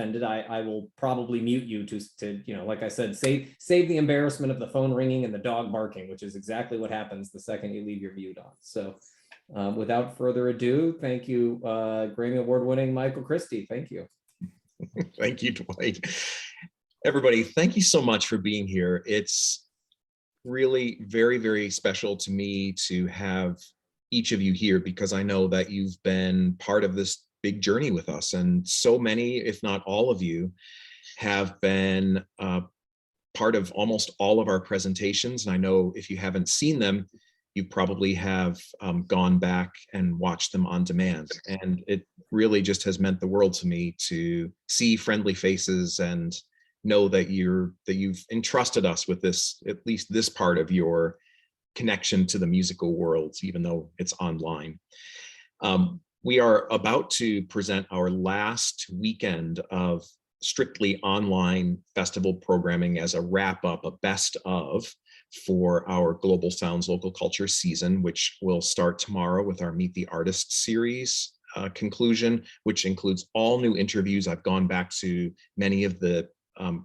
offended, I will probably mute you to you know, like I said, save the embarrassment of the phone ringing and the dog barking, which is exactly what happens the second you leave your mute on. So without further ado, thank you, Grammy Award-winning Michael Christie. Thank you. Thank you, Dwight. Everybody, thank you so much for being here. It's really very, very special to me to have each of you here, because I know that you've been part of this big journey with us, and so many, if not all of you, have been part of almost all of our presentations. And I know if you haven't seen them, you probably have gone back and watched them on demand. And it really just has meant the world to me to see friendly faces and know that you've entrusted us with this, at least this part of your connection to the musical world, even though it's online. We are about to present our last weekend of strictly online festival programming as a wrap up, a best of, for our Global Sounds Local Culture season, which will start tomorrow with our Meet the Artist series conclusion, which includes all new interviews. I've gone back to many of the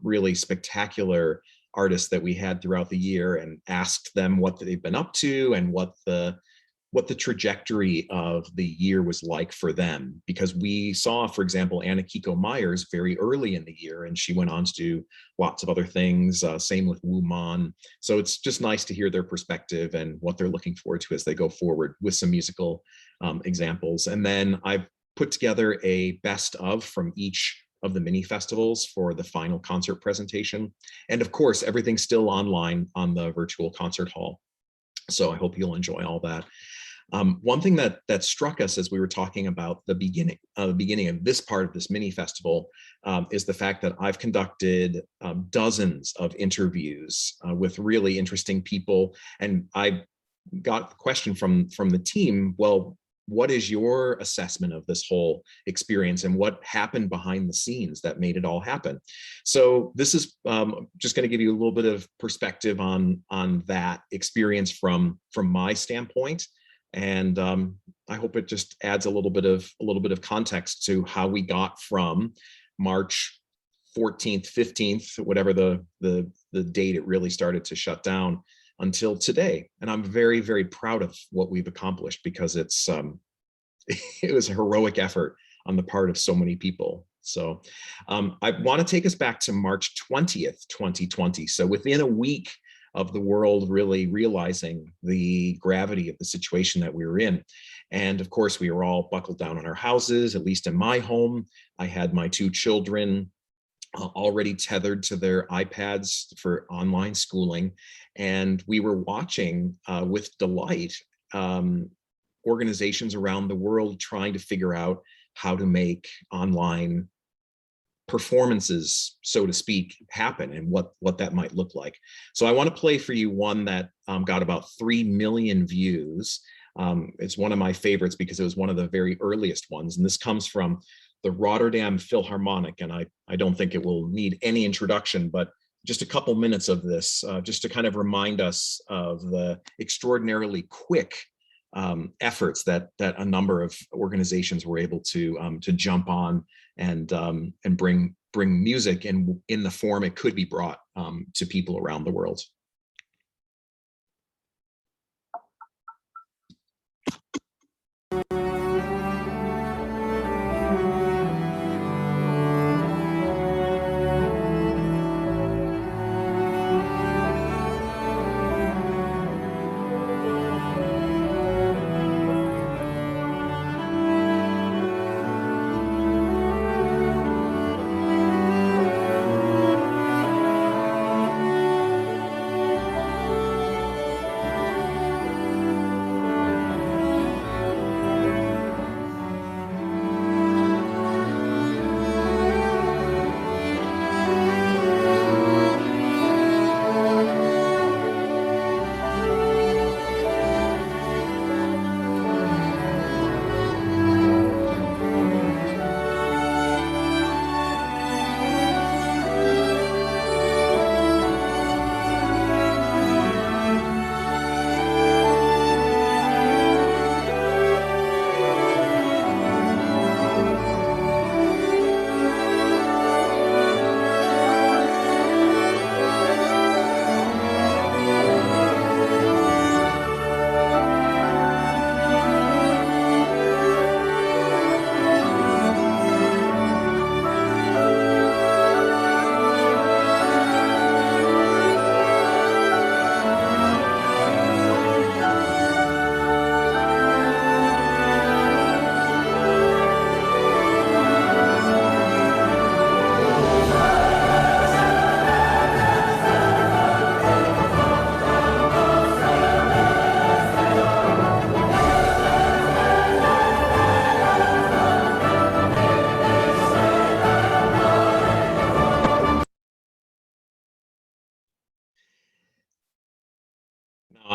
really spectacular artists that we had throughout the year and asked them what they've been up to and what the trajectory of the year was like for them. Because we saw, for example, Anna Kiko Myers very early in the year, and she went on to do lots of other things, same with Wu Man. So it's just nice to hear their perspective and what they're looking forward to as they go forward with some musical examples. And then I've put together a best of from each of the mini festivals for the final concert presentation. And of course, everything's still online on the virtual concert hall. So I hope you'll enjoy all that. One thing that struck us as we were talking about the beginning of this part of this mini festival is the fact that I've conducted dozens of interviews with really interesting people. And I got the question from the team, well, what is your assessment of this whole experience and what happened behind the scenes that made it all happen? So this is just going to give you a little bit of perspective on that experience from my standpoint. And I hope it just adds a little bit of context to how we got from March 14th, 15th, whatever the date it really started to shut down, until today. And I'm very, very proud of what we've accomplished, because it's it was a heroic effort on the part of so many people. So I want to take us back to March 20th, 2020. So within a week of the world really realizing the gravity of the situation that we were in. And of course, we were all buckled down in our houses, at least in my home. I had my two children already tethered to their iPads for online schooling. And we were watching with delight organizations around the world trying to figure out how to make online performances, so to speak, happen, and what that might look like. So I want to play for you one that got about 3 million views. It's one of my favorites because it was one of the very earliest ones. And this comes from the Rotterdam Philharmonic. And I don't think it will need any introduction, but just a couple minutes of this, just to kind of remind us of the extraordinarily quick efforts that a number of organizations were able to jump on and bring music in the form it could be brought to people around the world.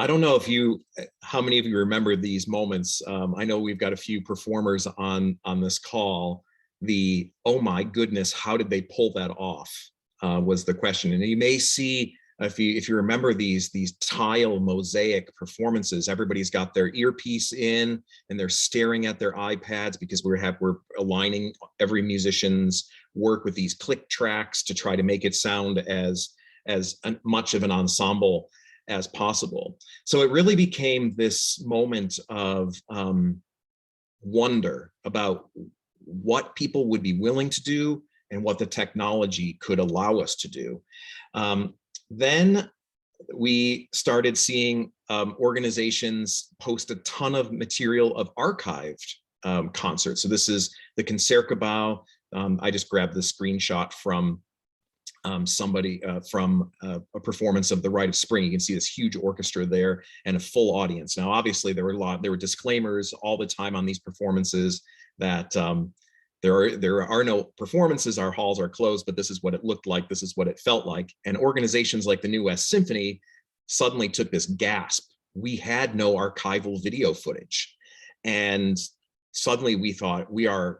I don't know how many of you remember these moments. I know we've got a few performers on this call. The, oh my goodness, how did they pull that off, was the question. And you may see, if you remember these tile mosaic performances, everybody's got their earpiece in and they're staring at their iPads because we're aligning every musician's work with these click tracks to try to make it sound as much of an ensemble as possible. So it really became this moment of wonder about what people would be willing to do and what the technology could allow us to do. Then we started seeing organizations post a ton of material of archived concerts. So this is the Concertgebouw. I just grabbed the screenshot from somebody from a performance of The Rite of Spring. You can see this huge orchestra there and a full audience. Now, obviously, there were disclaimers all the time on these performances that there are no performances, our halls are closed, but this is what it looked like, this is what it felt like. And organizations like the New West Symphony suddenly took this gasp. We had no archival video footage. And suddenly we thought we are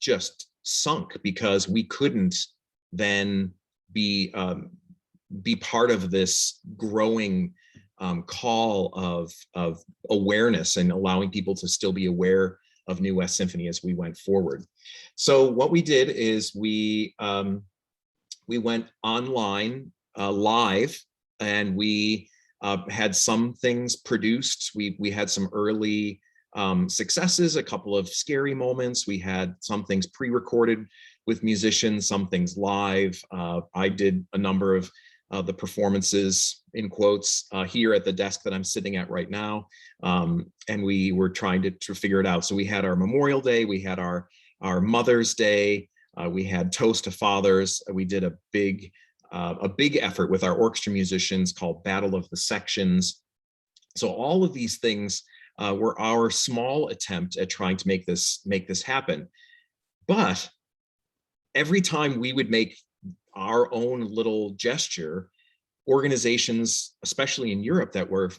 just sunk, because we couldn't then be part of this growing call of awareness and allowing people to still be aware of New West Symphony as we went forward. So what we did is we went online live, and we had some things produced. We had some early successes, a couple of scary moments. We had some things pre-recorded with musicians, some things live. I did a number of the performances, in quotes, here at the desk that I'm sitting at right now. And we were trying to figure it out. So we had our Memorial Day, we had our Mother's Day, we had Toast to Fathers. We did a big effort with our orchestra musicians called Battle of the Sections. So all of these things were our small attempt at trying to make this happen. But every time we would make our own little gesture, organizations, especially in Europe, that were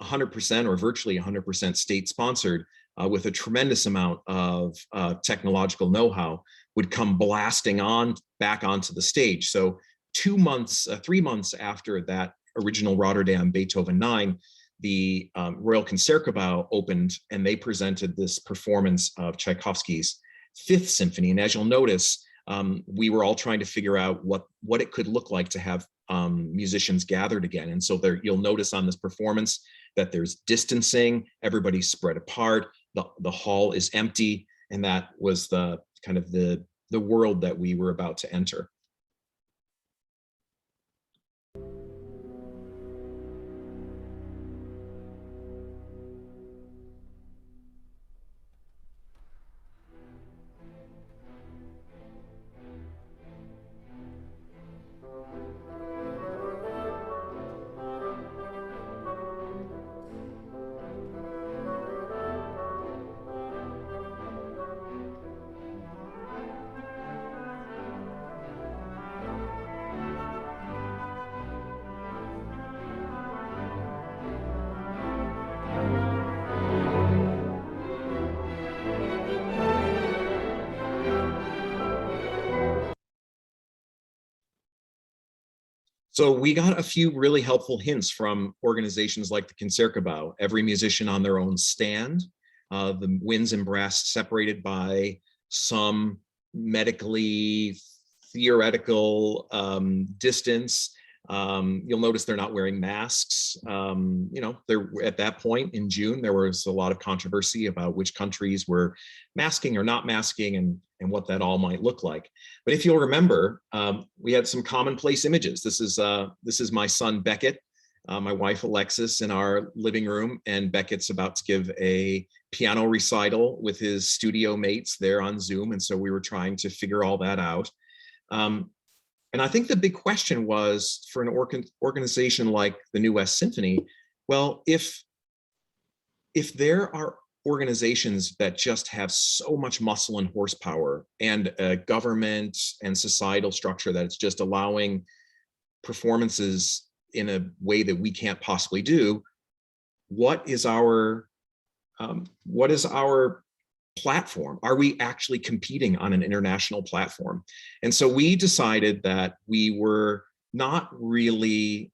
100% or virtually 100% state sponsored, with a tremendous amount of technological know-how, would come blasting back onto the stage. So 3 months after that original Rotterdam Beethoven 9, the Royal Concertgebouw opened, and they presented this performance of Tchaikovsky's Fifth Symphony. And as you'll notice, we were all trying to figure out what it could look like to have musicians gathered again. And so you'll notice on this performance that there's distancing, everybody's spread apart, the hall is empty, and that was the kind of the world that we were about to enter. So we got a few really helpful hints from organizations like the Concertgebouw, every musician on their own stand, the winds and brass separated by some medically theoretical distance. You'll notice they're not wearing masks. They're at that point in June, there was a lot of controversy about which countries were masking or not masking, and what that all might look like. But if you'll remember, we had some commonplace images. This is my son Beckett, my wife Alexis in our living room, and Beckett's about to give a piano recital with his studio mates there on Zoom, and so we were trying to figure all that out. And I think the big question was, for an organization like the New West Symphony, well, if there are organizations that just have so much muscle and horsepower, and a government and societal structure that it's just allowing performances in a way that we can't possibly do, what is our platform? Are we actually competing on an international platform? And so we decided that we were not really,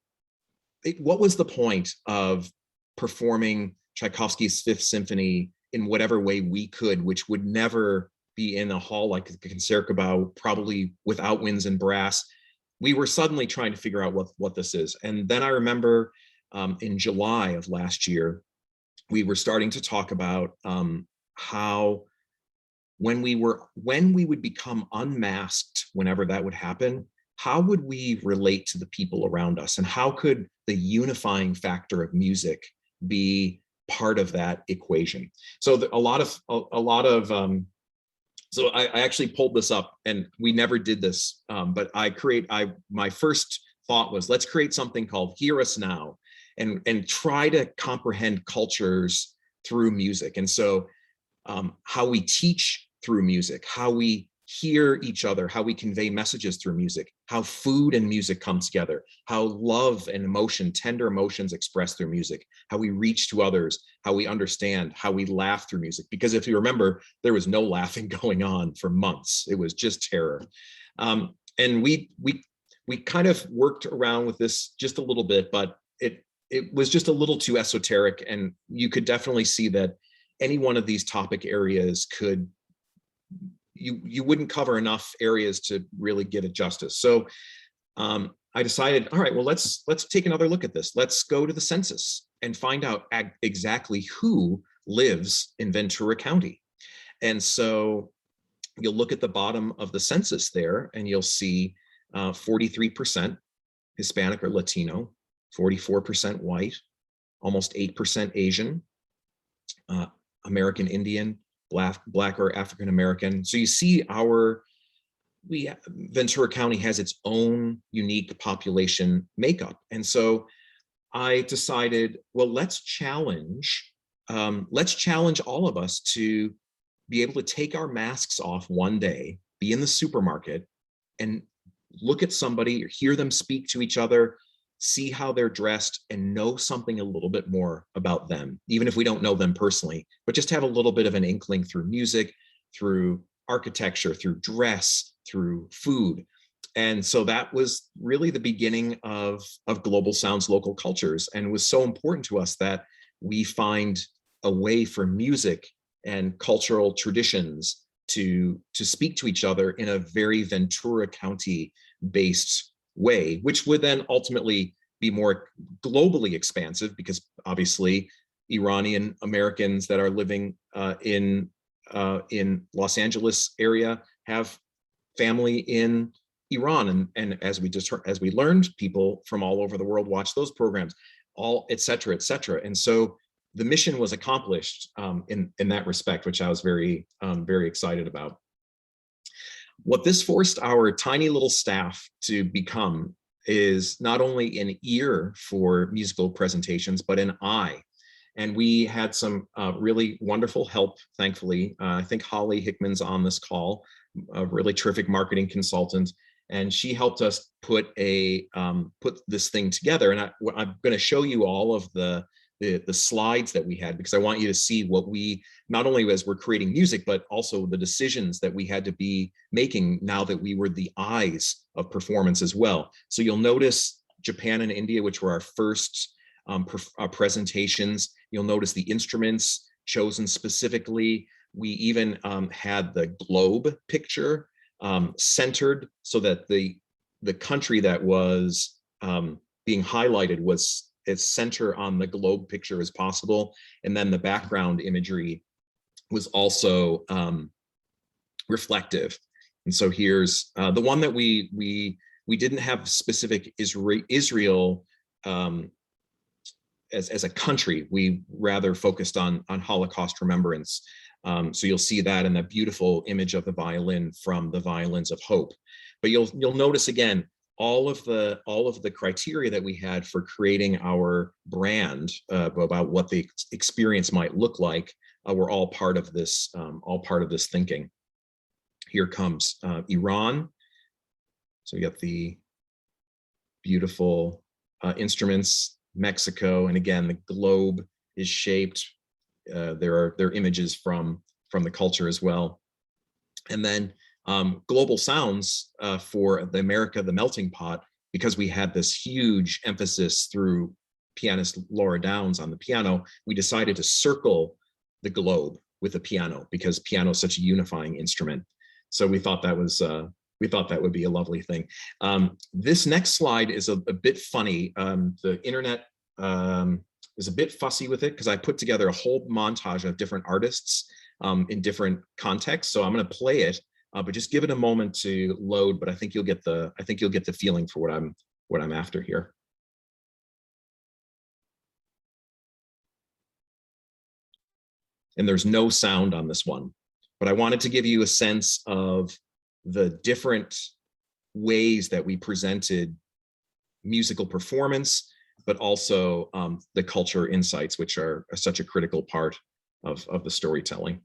what was the point of performing Tchaikovsky's Fifth Symphony in whatever way we could, which would never be in a hall like the Concertgebouw, probably without winds and brass. We were suddenly trying to figure out what this is. And then I remember in July of last year, we were starting to talk about how when we would become unmasked, whenever that would happen, how would we relate to the people around us, and how could the unifying factor of music be part of that equation? So so I actually pulled this up, and we never did this, but my first thought was, let's create something called Hear Us Now, and try to comprehend cultures through music. And so how we teach through music, how we hear each other, how we convey messages through music, how food and music come together, how love and emotion, tender emotions expressed through music, how we reach to others, how we understand, how we laugh through music. Because if you remember, there was no laughing going on for months. It was just terror. And we kind of worked around with this just a little bit, but it was just a little too esoteric, and you could definitely see that any one of these topic areas could, you wouldn't cover enough areas to really give it justice. So I decided, all right, well, let's take another look at this. Let's go to the census and find out exactly who lives in Ventura County. And so you'll look at the bottom of the census there, and you'll see 43% Hispanic or Latino, 44% white, almost 8% Asian, American Indian, Black or African American. So you see Ventura County has its own unique population makeup. And so I decided, well, let's challenge all of us to be able to take our masks off one day, be in the supermarket, and look at somebody or hear them speak to each other, see how they're dressed, and know something a little bit more about them, even if we don't know them personally, but just have a little bit of an inkling through music, through architecture, through dress, through food. And so that was really the beginning of Global Sounds Local Cultures. And it was so important to us that we find a way for music and cultural traditions to speak to each other in a very Ventura County based way, which would then ultimately be more globally expansive, because obviously Iranian Americans that are living in Los Angeles area have family in Iran, and as we learned, people from all over the world watch those programs, all et cetera, et cetera. And so the mission was accomplished in that respect, which I was very excited about. What this forced our tiny little staff to become is not only an ear for musical presentations, but an eye. And we had some really wonderful help, thankfully. I think Holly Hickman's on this call, a really terrific marketing consultant, and she helped us put this thing together. And I'm going to show you all of the slides that we had, because I want you to see what we, not only as we're creating music, but also the decisions that we had to be making now that we were the eyes of performance as well. So you'll notice Japan and India, which were our first presentations. You'll notice the instruments chosen specifically. We even had the globe picture centered so that the country that was being highlighted was as center on the globe picture as possible. And then the background imagery was also reflective. And so here's the one that we didn't have specific Israel as a country. We rather focused on Holocaust remembrance. So you'll see that in the beautiful image of the violin from the Violins of Hope. But you'll notice again, all of the criteria that we had for creating our brand about what the experience might look like were all part of this thinking. Here comes Iran. So you got the beautiful instruments, Mexico, and again the globe is shaped. There are images from the culture as well. And then global sounds for the America, the Melting Pot, because we had this huge emphasis through pianist Laura Downs on the piano, we decided to circle the globe with a piano because piano is such a unifying instrument. So we thought that was we thought that would be a lovely thing. This next slide is a bit funny. The internet is a bit fussy with it because I put together a whole montage of different artists in different contexts. So I'm going to play it, but just give it a moment to load. But I think you'll get the feeling for what I'm after here. And there's no sound on this one, but I wanted to give you a sense of the different ways that we presented musical performance, but also the culture insights, which are such a critical part of the storytelling.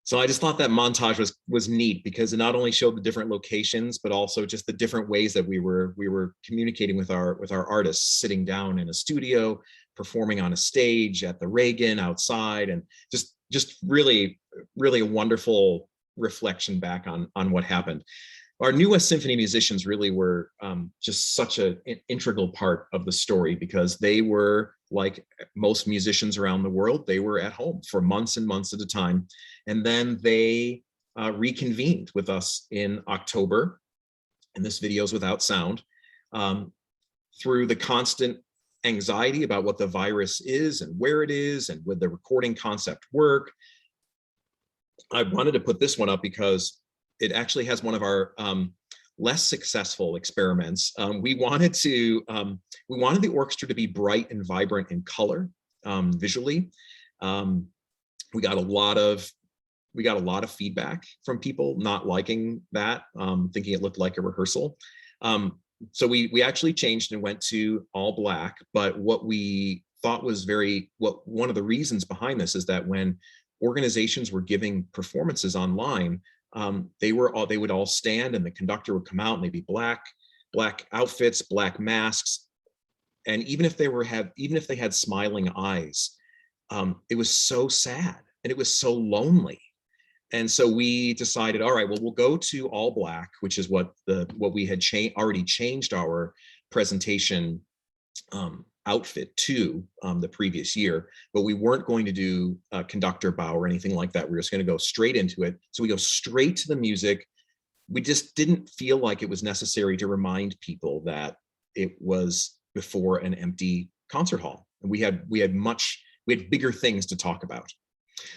So I just thought that montage was neat because it not only showed the different locations, but also just the different ways that we were communicating with our artists, sitting down in a studio, performing on a stage, at the Reagan, outside, and just really a wonderful reflection back on what happened. Our newest symphony musicians really were just such an integral part of the story because they were, like most musicians around the world, they were at home for months and months at a time. And then they reconvened with us in October, and this video is without sound, through the constant anxiety about what the virus is and where it is and would the recording concept work. I wanted to put this one up because it actually has one of our less successful experiments. We wanted the orchestra to be bright and vibrant in color visually. We got a lot of feedback from people not liking that, thinking it looked like a rehearsal. So we actually changed and went to all black. But what we thought was one of the reasons behind this is that when organizations were giving performances online, they would all stand and the conductor would come out and they'd be black outfits, black masks. And even if they had smiling eyes, it was so sad and it was so lonely. And so we decided, all right, well, we'll go to all black, which is what we had already changed our presentation outfit to the previous year, but we weren't going to do a conductor bow or anything like that. We were just going to go straight into it. So we go straight to the music. We just didn't feel like it was necessary to remind people that it was before an empty concert hall. And we had bigger things to talk about.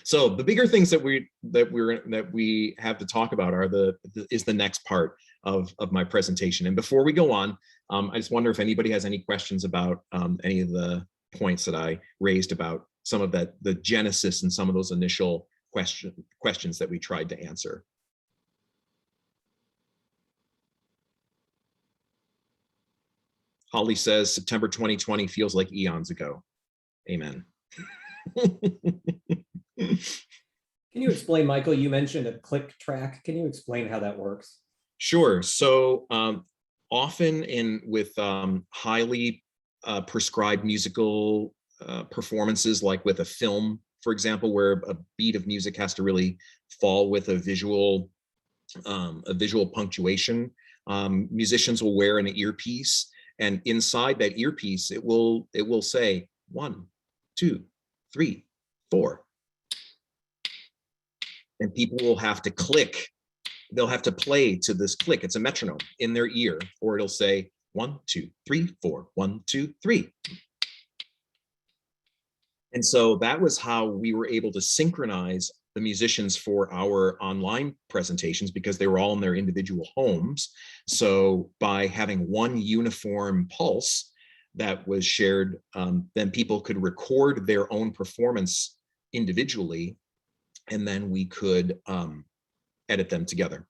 So the bigger things that we have to talk about is the next part of my presentation. And before we go on, I just wonder if anybody has any questions about any of the points that I raised about some of the genesis and some of those initial questions that we tried to answer. Holly says September 2020 feels like eons ago. Amen. Can you explain, Michael, you mentioned a click track. Can you explain how that works? Sure. So often with highly prescribed musical performances, like with a film, for example, where a beat of music has to really fall with a visual punctuation, Musicians will wear an earpiece, and inside that earpiece, it will say 1, 2, 3, 4. And people will have to click. They'll have to play to this click. It's a metronome in their ear, or it'll say 1, 2, 3, 4, 1, 2, 3. And so that was how we were able to synchronize the musicians for our online presentations, because they were all in their individual homes. So by having one uniform pulse that was shared, then people could record their own performance individually, and then we could edit them together.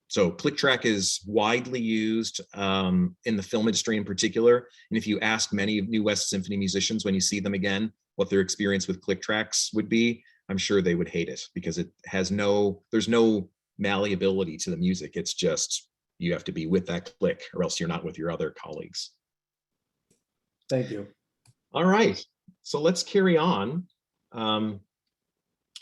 So click track is widely used in the film industry in particular. And if you ask many New West Symphony musicians when you see them again what their experience with click tracks would be, I'm sure they would hate it, because it has there's no malleability to the music. It's just, you have to be with that click, or else you're not with your other colleagues. Thank you. All right, so let's carry on. I'm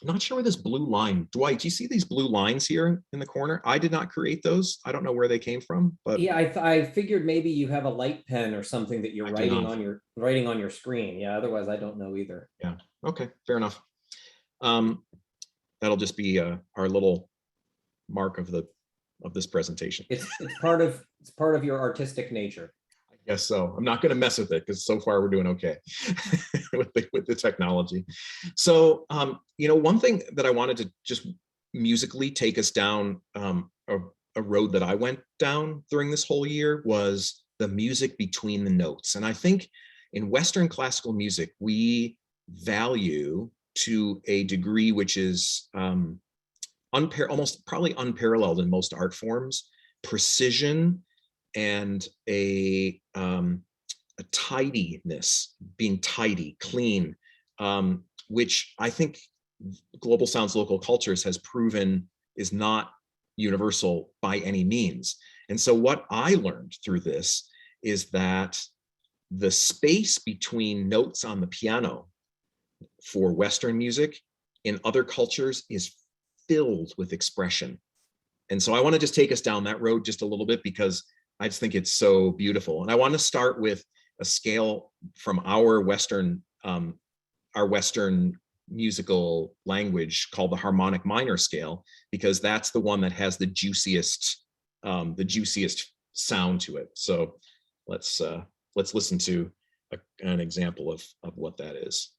not sure where this blue line, Dwight, do you see these blue lines here in the corner? I did not create those. I don't know where they came from, but yeah, I figured maybe you have a light pen or something that you're writing on your screen. Yeah, otherwise I don't know either. Yeah, okay, fair enough. That'll just be our little mark of this presentation. It's part of your artistic nature. I guess so. I'm not going to mess with it, because so far we're doing okay with the technology. So, one thing that I wanted to just musically take us down a road that I went down during this whole year was the music between the notes. And I think in Western classical music, we value to a degree which is almost probably unparalleled in most art forms, precision and a tidiness, being tidy, clean, which I think Global Sounds Local Cultures has proven is not universal by any means. And so what I learned through this is that the space between notes on the piano for Western music in other cultures is filled with expression. And so I want to just take us down that road just a little bit, because I just think it's so beautiful. And I want to start with a scale from our Western musical language called the harmonic minor scale, because that's the one that has the juiciest sound to it. So let's listen to an example of what that is.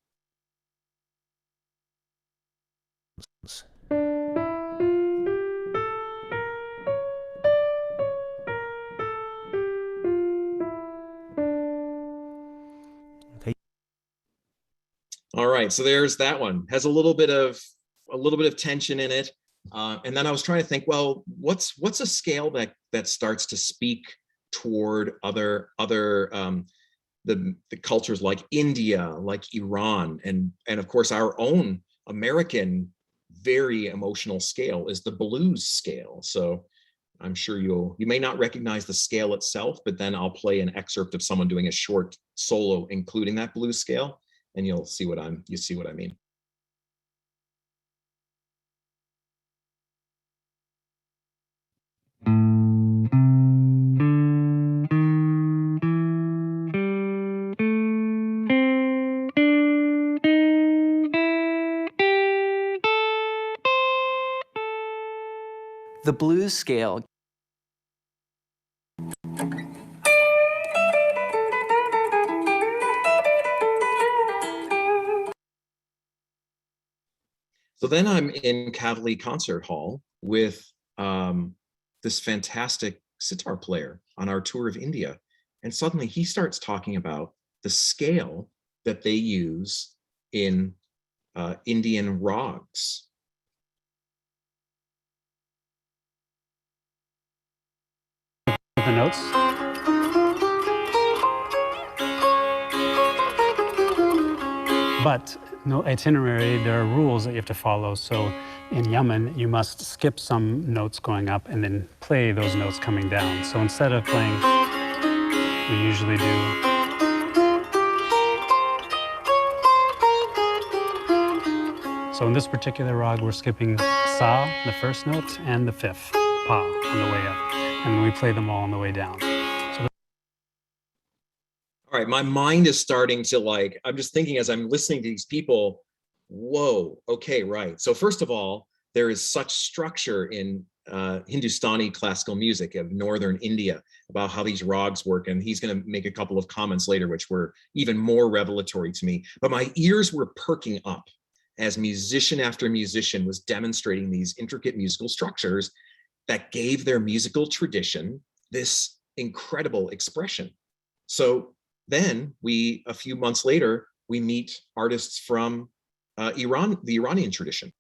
All right, so there's that one. Has a little bit of tension in it, and then I was trying to think, well, what's a scale that starts to speak toward other the cultures like India, like Iran, and of course our own American very emotional scale is the blues scale. So I'm sure you may not recognize the scale itself, but then I'll play an excerpt of someone doing a short solo including that blues scale, and you'll see what I mean. The blues scale. So then I'm in Kavli Concert Hall with this fantastic sitar player on our tour of India. And suddenly he starts talking about the scale that they use in Indian rags. The notes. But no itinerary, there are rules that you have to follow. So in Yemen, you must skip some notes going up and then play those notes coming down. So instead of playing, we usually do. So in this particular rag, we're skipping sa, the first note, and the fifth. pa on the way up, and we play them all on the way down. So All right, my mind is starting to like, I'm just thinking as I'm listening to these people, whoa, okay, right. So first of all, there is such structure in Hindustani classical music of northern India about how these rags work. And he's going to make a couple of comments later, which were even more revelatory to me. But my ears were perking up as musician after musician was demonstrating these intricate musical structures that gave their musical tradition this incredible expression. So then a few months later, we meet artists from Iran, the Iranian tradition.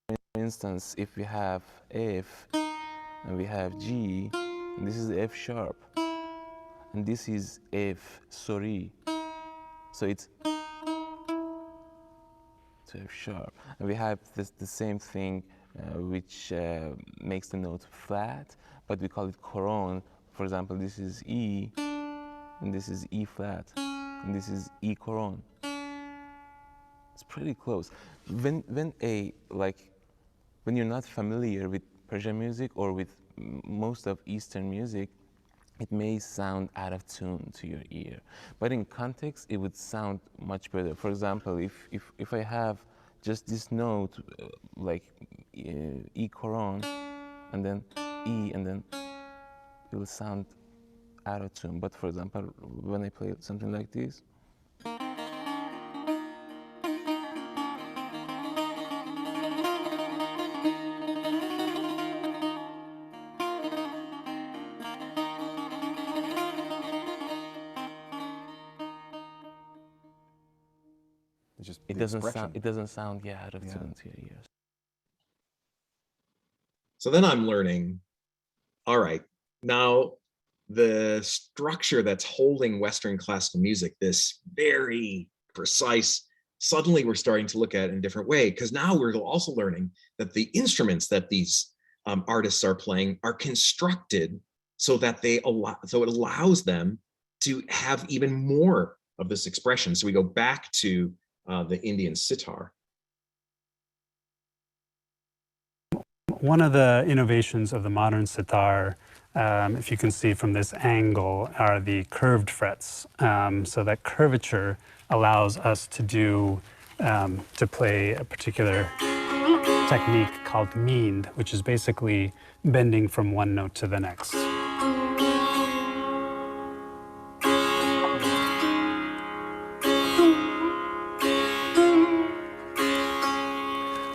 For instance, if we have F and we have G, and this is F sharp, and this is F sorry, so it's F sharp, and we have the same thing which makes the note flat, but we call it coron. For example, this is E, and this is E flat, and this is E coron. It's pretty close. When you're not familiar with Persian music or with most of Eastern music, it may sound out of tune to your ear. But in context, it would sound much better. For example, if I have just this note, like E coron, and then E, and then it will sound out of tune. But for example, when I play something like this, it doesn't sound out of tune to your ears. So then I'm learning, all right, now the structure that's holding Western classical music, this very precise, suddenly we're starting to look at it in a different way, because now we're also learning that the instruments that these artists are playing are constructed so that it allows them to have even more of this expression. So we go back to the Indian sitar. one of the innovations of the modern sitar, if you can see from this angle, are the curved frets. So that curvature allows us to play a particular technique called mean, which is basically bending from one note to the next.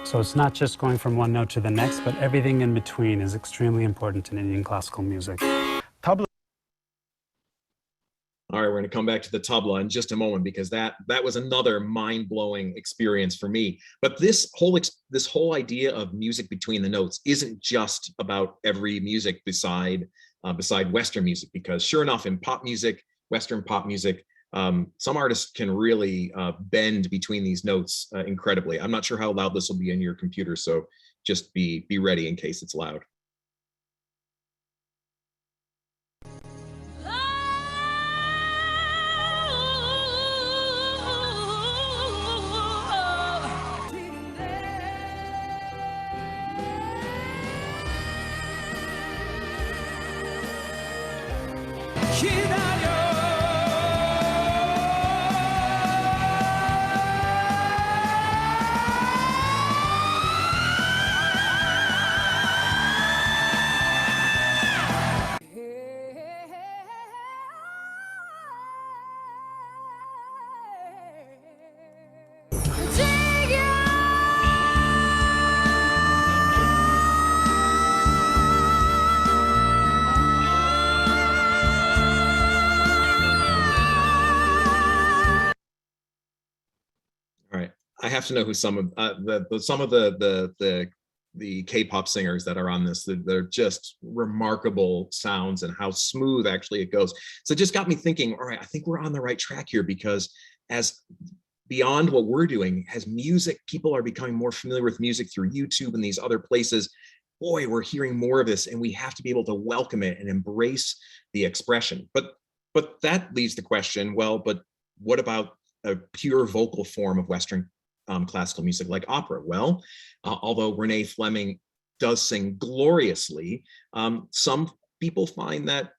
So it's not just going from one note to the next, but everything in between is extremely important in Indian classical music. Tabla. All right, we're going to come back to the tabla in just a moment, because that was another mind-blowing experience for me. But this whole idea of music between the notes isn't just about every music beside Western music, because sure enough, in pop music, Western pop music, some artists can really bend between these notes incredibly. I'm not sure how loud this will be in your computer, so just be ready in case it's loud. I have to know who some of the K-pop singers that are on this. They're just remarkable sounds and how smooth actually it goes. So it just got me thinking, all right, I think we're on the right track here, because as beyond what we're doing, as music, people are becoming more familiar with music through YouTube and these other places. Boy, we're hearing more of this, and we have to be able to welcome it and embrace the expression. But that leaves the question, well, but what about a pure vocal form of Western classical music like opera? Well, although Renee Fleming does sing gloriously, some people find that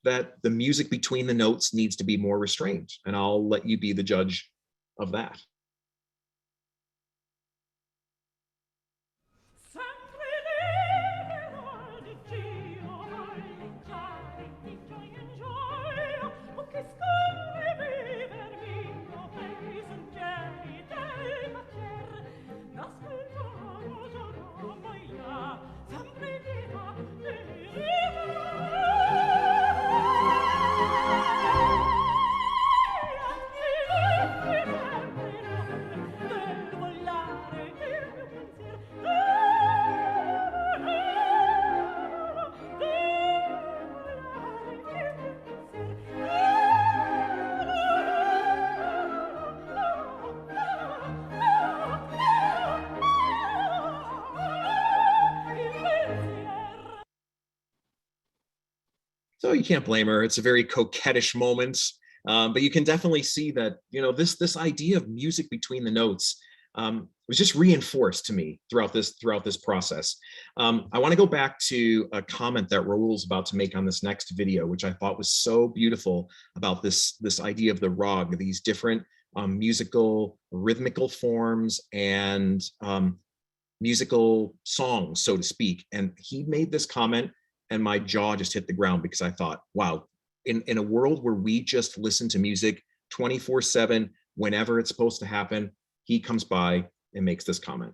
the music between the notes needs to be more restrained, and I'll let you be the judge of that. So you can't blame her. It's a very coquettish moment, but you can definitely see that, you know, this idea of music between the notes was just reinforced to me throughout this process. I want to go back to a comment that Raul's about to make on this next video, which I thought was so beautiful about this idea of the rag, these different musical rhythmical forms and musical songs, so to speak. And he made this comment, and my jaw just hit the ground, because I thought, wow, in a world where we just listen to music 24/7, whenever it's supposed to happen, he comes by and makes this comment.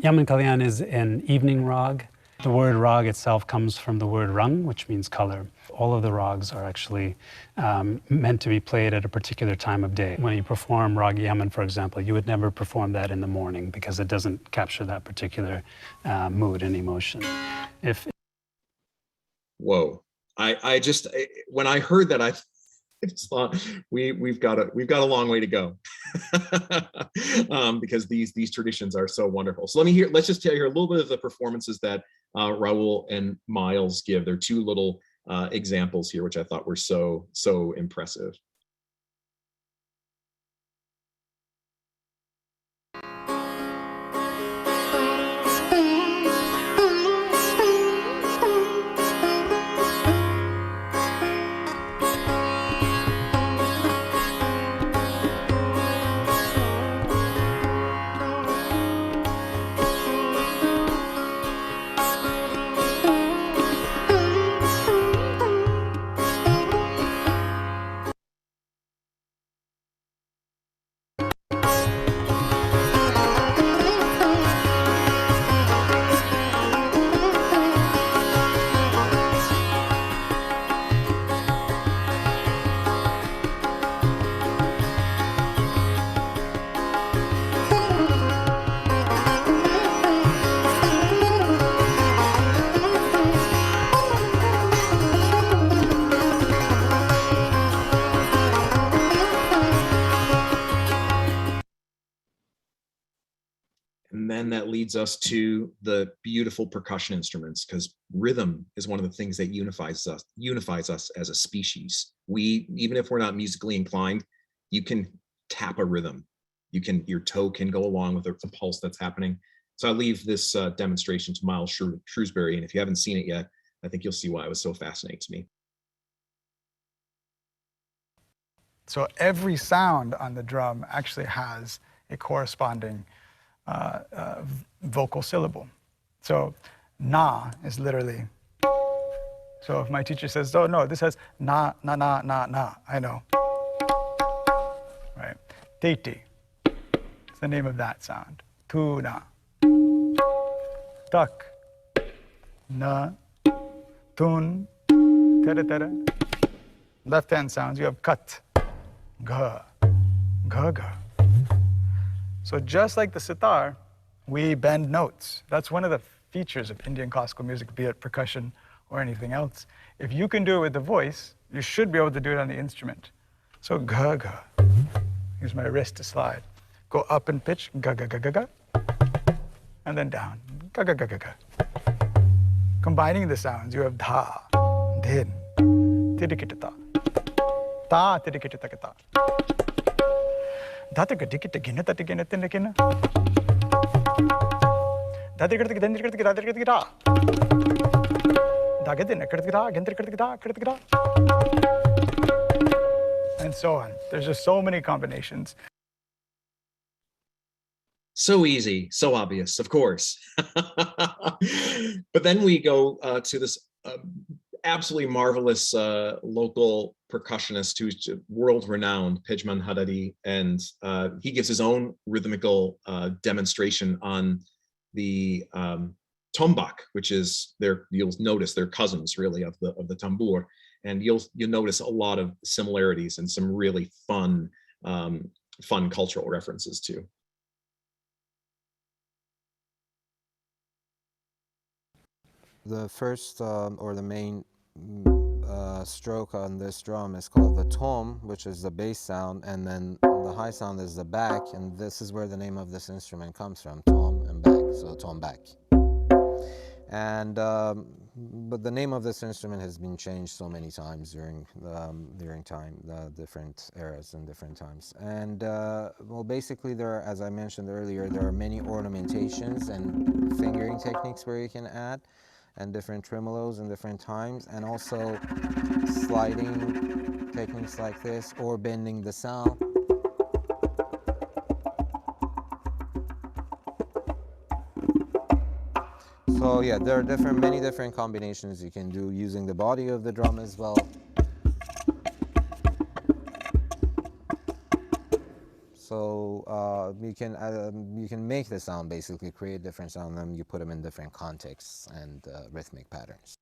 Yaman Kalyan is an evening rag. The word rag itself comes from the word rang, which means color. All of the rags are actually meant to be played at a particular time of day. When you perform rag Yaman, for example, you would never perform that in the morning because it doesn't capture that particular mood and emotion. Whoa! When I heard that, I just thought we've got a long way to go because these traditions are so wonderful. So let's just tell you a little bit of the performances that Raul and Miles give. They're two little examples here, which I thought were so impressive. And then that leads us to the beautiful percussion instruments, because rhythm is one of the things that unifies us as a species. Even if we're not musically inclined, you can tap a rhythm. Your toe can go along with the pulse that's happening. So I leave this demonstration to Miles Shrewsbury, and if you haven't seen it yet, I think you'll see why it was so fascinating to me. So every sound on the drum actually has a corresponding vocal syllable. So na is literally, so if my teacher says, oh no, this has na, na, na, na, na, I know. Right? Titi, it's the name of that sound. Tuna. Tak. Na. Tun. Tere tere. Left hand sounds, you have kat. Ga. Ga ga. So just like the sitar, we bend notes. That's one of the features of Indian classical music, be it percussion or anything else. If you can do it with the voice, you should be able to do it on the instrument. So ga ga. Use my wrist to slide. Go up in pitch, ga ga ga ga ga, and then down, ga ga ga ga ga. Combining the sounds, you have dha, din, tidikitata, ta tidikitata, And so on. There's just so many combinations. So easy, so obvious, of course. But then we go to this absolutely marvelous local percussionist who's world-renowned, Pejman Haddadi, and he gives his own rhythmical demonstration on the tombak, which is you'll notice they're cousins really of the tambur, and you'll notice a lot of similarities and some really fun cultural references too. The first or the main stroke on this drum is called the tom, which is the bass sound, and then the high sound is the back, and this is where the name of this instrument comes from, tom and back, so tom back. And but the name of this instrument has been changed so many times during time, different eras and different times. And well, basically there are, as I mentioned earlier, there are many ornamentations and fingering techniques where you can add, and different tremolos in different times, and also sliding techniques like this, or bending the sound. So yeah, there are many different combinations you can do using the body of the drum as well. So you can make the sound, basically create different sound, and you put them in different contexts and rhythmic patterns.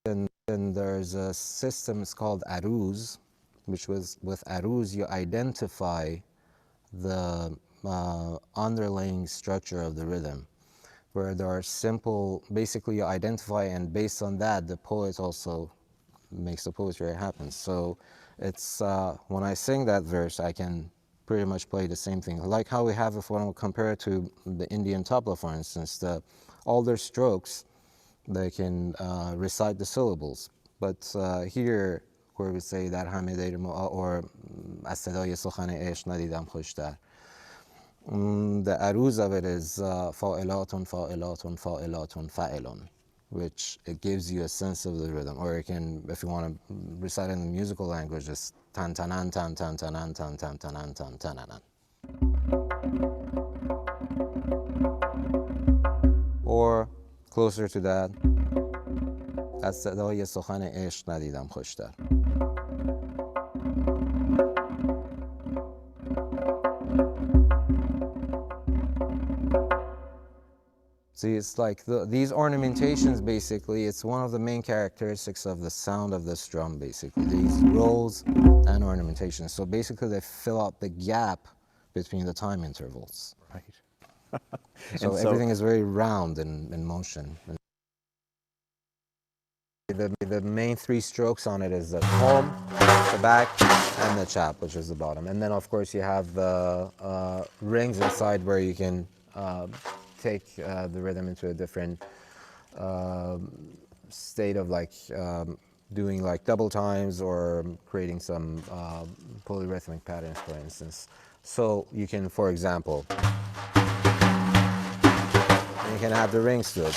And then there's a system, it's called aruz, which was with aruz you identify the underlying structure of the rhythm, where there are simple, basically you identify, and based on that the poet also makes the poetry happen. So it's when I sing that verse, I can pretty much play the same thing, like how we have, if one will compare it to the Indian tabla, for instance, all their strokes, they can recite the syllables, but here where we say در همه دیر or از صدای سخن عشق ندیدم خوشتر, the aruz of it is فاعلاتٌ فاعلاتٌ فاعلاتٌ فاعلٌ, which it gives you a sense of the rhythm. Or you can, if you want to recite in the musical language, just tan tanan tan tan tanan tan tan tanan tan tananan. Or closer to that, از صدای سخن عشق ندیدم خوشتر. See, it's like these ornamentations, basically, it's one of the main characteristics of the sound of this drum, basically, these rolls and ornamentations. So basically they fill out the gap between the time intervals. Right. So everything is very round in motion. The main three strokes on it is the tom, the back, and the chap, which is the bottom. And then of course you have the rings inside where you can take the rhythm into a different state of like doing like double times or creating some polyrhythmic patterns, for instance. So you can, for example, you can add the rings to it.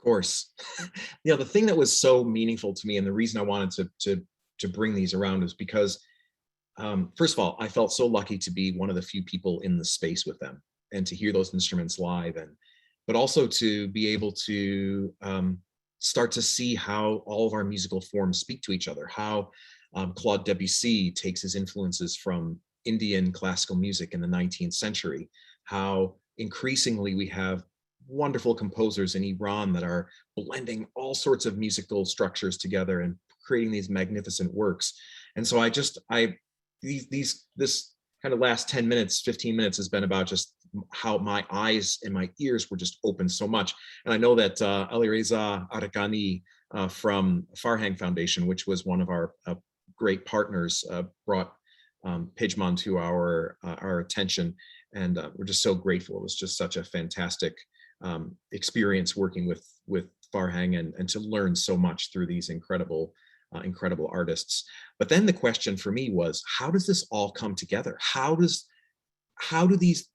Course. You know, the thing that was so meaningful to me, and the reason I wanted to bring these around, is because first of all, I felt so lucky to be one of the few people in the space with them and to hear those instruments live, but also to be able to start to see how all of our musical forms speak to each other, how Claude Debussy takes his influences from Indian classical music in the 19th century, how increasingly we have wonderful composers in Iran that are blending all sorts of musical structures together and creating these magnificent works. And so this kind of last 10 minutes, 15 minutes has been about just how my eyes and my ears were just open so much. And I know that Alireza Arakani from Farhang Foundation, which was one of our great partners, brought Pejman to our attention, and we're just so grateful. It was just such a fantastic experience working with Farhang, and to learn so much through these incredible artists. But then the question for me was, how does this all come together? How do these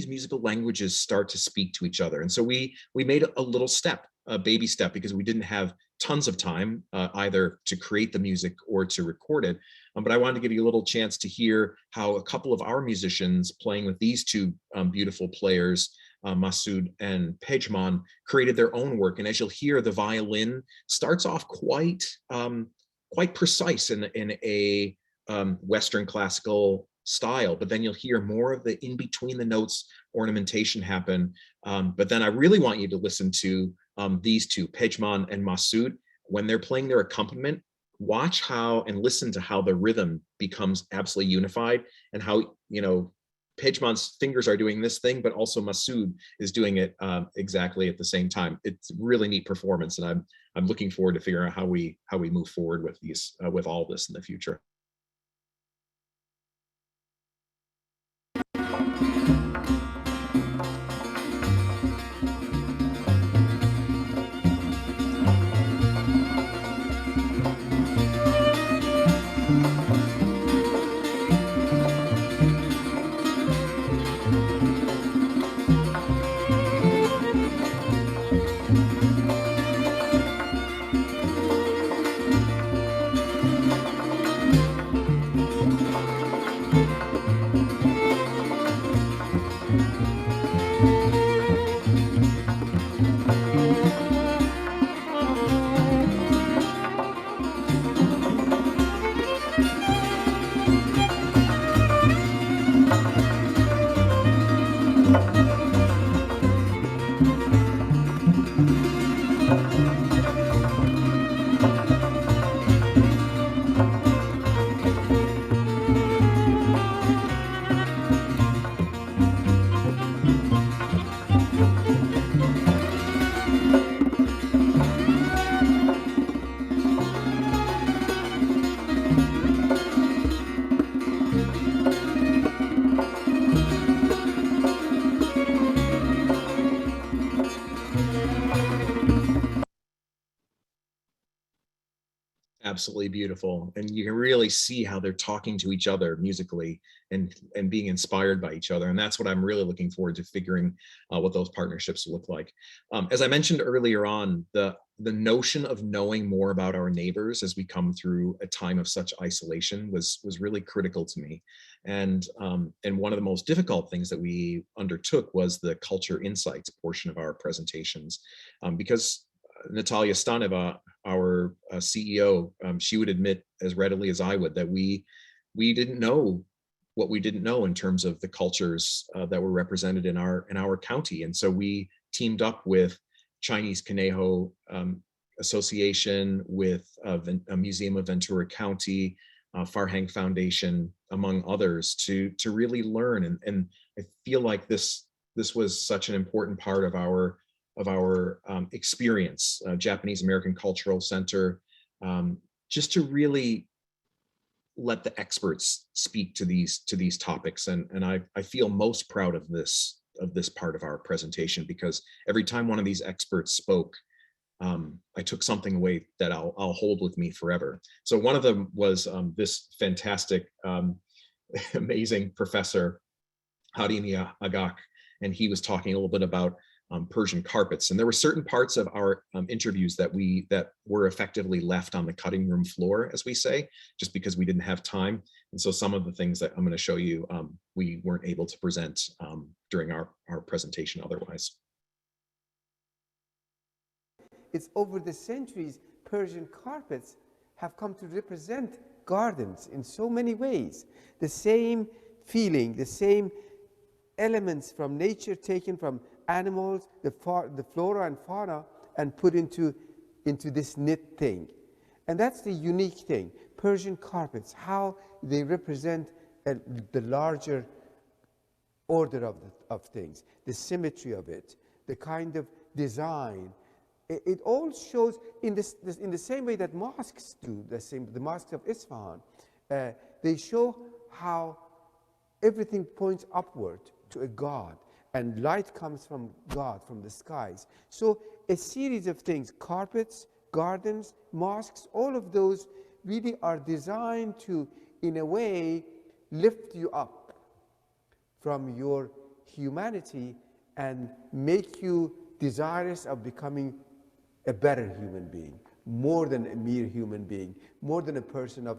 musical languages start to speak to each other? And so we made a little step, a baby step, because we didn't have tons of time either to create the music or to record it. But I wanted to give you a little chance to hear how a couple of our musicians playing with these two beautiful players, Masoud and Pejman, created their own work. And as you'll hear, the violin starts off quite precise in a Western classical style, but then you'll hear more of the in between the notes ornamentation happen. But then I really want you to listen to these two, Pejman and Masoud, when they're playing their accompaniment. Watch how and listen to how the rhythm becomes absolutely unified, and how, you know, Pejman's fingers are doing this thing, but also Masoud is doing it exactly at the same time. It's a really neat performance, and I'm looking forward to figuring out how we move forward with these with all this in the future. Absolutely beautiful, and you can really see how they're talking to each other musically and being inspired by each other, and that's what I'm really looking forward to figuring what those partnerships look like. As I mentioned earlier on, the notion of knowing more about our neighbors as we come through a time of such isolation was really critical to me, and one of the most difficult things that we undertook was the culture insights portion of our presentations, because Natalia Staneva, our CEO, she would admit as readily as I would that we didn't know what we didn't know in terms of the cultures that were represented in our county, and so we teamed up with Chinese Conejo Association, with a Museum of Ventura County, Farhang Foundation, among others, to really learn, and I feel like this was such an important part of our experience, Japanese American Cultural Center, just to really let the experts speak to these topics. And I feel most proud of this part of our presentation, because every time one of these experts spoke, I took something away that I'll hold with me forever. So one of them was this fantastic, amazing professor, Harini Agak, and he was talking a little bit about Persian carpets, and there were certain parts of our interviews that were effectively left on the cutting room floor, as we say, just because we didn't have time. And so some of the things that I'm going to show you, we weren't able to present during our presentation otherwise. It's over the centuries, Persian carpets have come to represent gardens in so many ways. The same feeling, the same elements from nature taken from animals, the flora and fauna, and put into this knit thing. And that's the unique thing. Persian carpets, how they represent the larger order of things, the symmetry of it, the kind of design, It all shows in in the same way that mosques do, the mosques of Isfahan. They show how everything points upward to a God, and light comes from God, from the skies. So a series of things, carpets, gardens, mosques, all of those really are designed to, in a way, lift you up from your humanity and make you desirous of becoming a better human being, more than a mere human being, more than a person of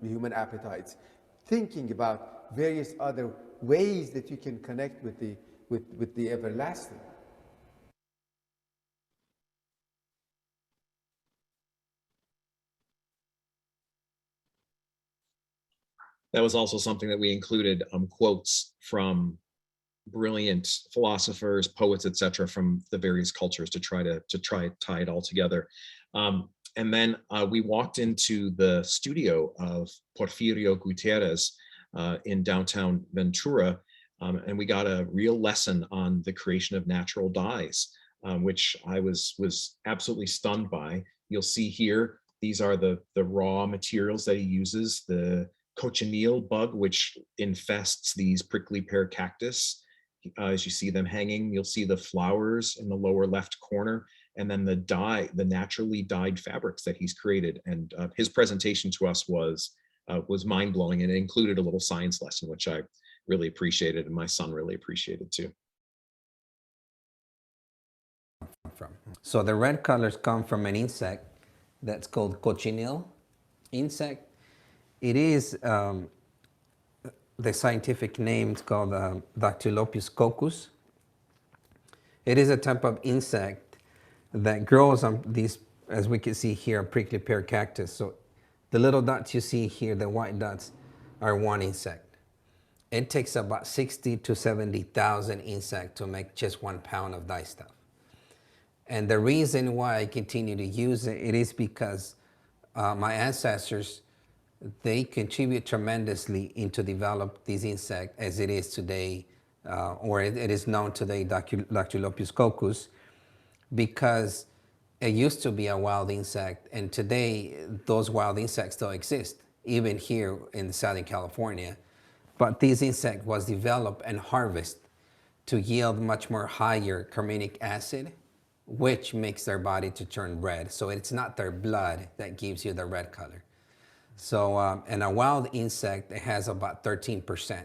human appetites, thinking about various other ways that you can connect with the everlasting. That was also something that we included, quotes from brilliant philosophers, poets, etc., from the various cultures to try to tie it all together. And then we walked into the studio of Porfirio Gutierrez in downtown Ventura, and we got a real lesson on the creation of natural dyes, which I was absolutely stunned by. You'll see here, these are the raw materials that he uses, the cochineal bug, which infests these prickly pear cactus. As you see them hanging, you'll see the flowers in the lower left corner, and then the dye, the naturally dyed fabrics that he's created. And his presentation to us was mind-blowing, and it included a little science lesson, which I really appreciated, and my son really appreciated too. So the red colors come from an insect that's called cochineal insect. It is, the scientific name is called Dactylopus coccus. It is a type of insect that grows on these, as we can see here, prickly pear cactus. So the little dots you see here, the white dots, are one insect. It takes about 60 to 70,000 insects to make just 1 pound of dye stuff. And the reason why I continue to use it, it is because my ancestors, they contribute tremendously into develop these insects as it is today, or it is known today, Dactylopus coccus, because it used to be a wild insect, and today those wild insects still exist, even here in Southern California. But this insect was developed and harvested to yield much more higher carminic acid, which makes their body to turn red. So it's not their blood that gives you the red color. So, in a wild insect, it has about 13%.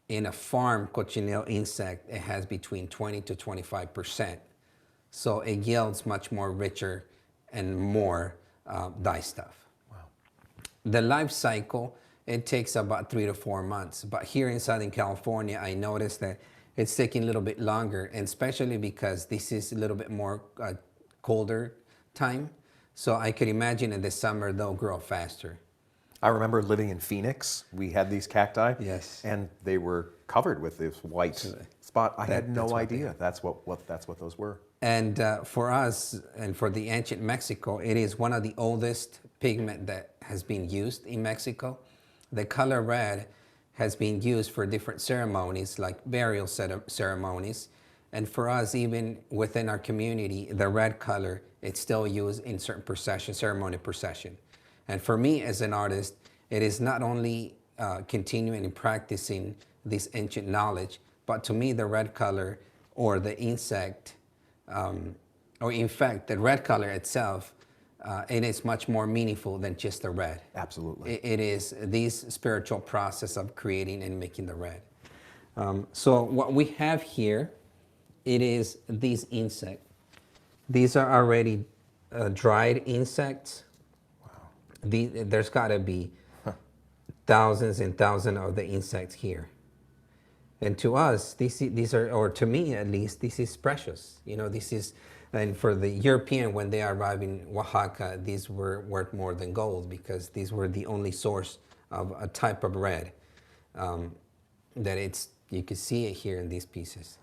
In a farm cochineal insect, it has between 20 to 25%. So it yields much more richer and more dye stuff. Wow. The life cycle, it takes about 3 to 4 months. But here in Southern California, I noticed that it's taking a little bit longer, and especially because this is a little bit more colder time. So I could imagine in the summer they'll grow faster. I remember living in Phoenix. We had these cacti, yes, and they were covered with this white spot. I had no idea that's what those were. And for us, and for the ancient Mexico, it is one of the oldest pigment that has been used in Mexico. The color red has been used for different ceremonies, like burial ceremonies. And for us, even within our community, the red color, it's still used in certain procession, ceremony procession. And for me as an artist, it is not only continuing and practicing this ancient knowledge, but to me, the red color or the insect, or in fact, the red color itself, it is much more meaningful than just the red. Absolutely. It is this spiritual process of creating and making the red. So what we have here, it is these insects. These are already dried insects. Wow. There's got to be thousands and thousands of the insects here. And to us, these are, or to me at least, this is precious. You know, this is, and for the European, when they arrived in Oaxaca, these were worth more than gold, because these were the only source of a type of red that you could see it here in these pieces.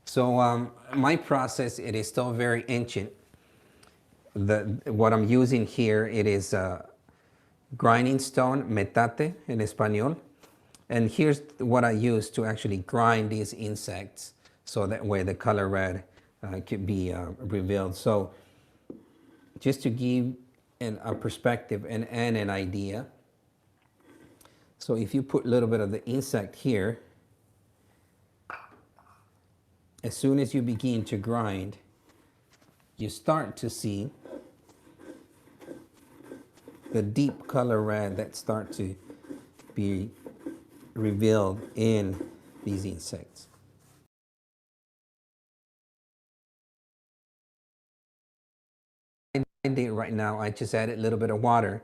So my process, it is still very ancient. What I'm using here, it is grinding stone, metate in Espanol. And here's what I use to actually grind these insects So that way the color red could be revealed. So just to give a perspective and an idea. So if you put a little bit of the insect here, as soon as you begin to grind, you start to see the deep color red that start to be revealed in these insects. I did right now, I just added a little bit of water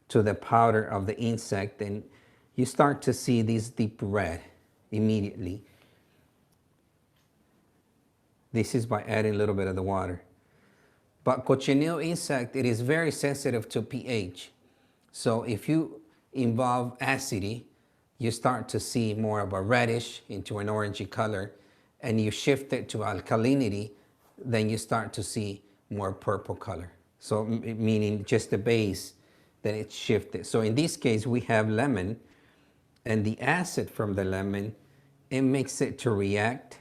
to the powder of the insect, and you start to see these deep red immediately. This is by adding a little bit of the water. But cochineal insect, it is very sensitive to pH. So if you involve acidity, you start to see more of a reddish into an orangey color, and you shift it to alkalinity, then you start to see more purple color. So meaning just the base, then it's shifted. So in this case, we have lemon, and the acid from the lemon, it makes it to react,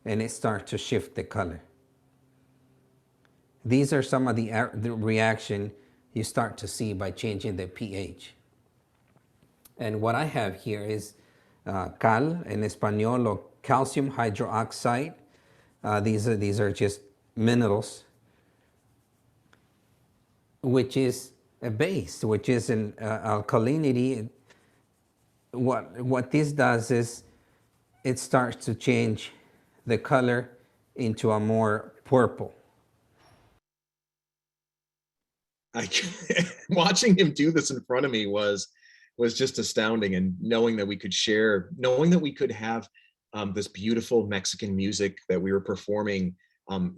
and it starts to shift the color. These are some of the reaction you start to see by changing the pH. And what I have here is cal, en español, or calcium hydroxide. These are just minerals, which is a base, which is an alkalinity. What this does is it starts to change the color into a more purple. Watching him do this in front of me was just astounding, and knowing that we could share, knowing that we could have this beautiful Mexican music that we were performing,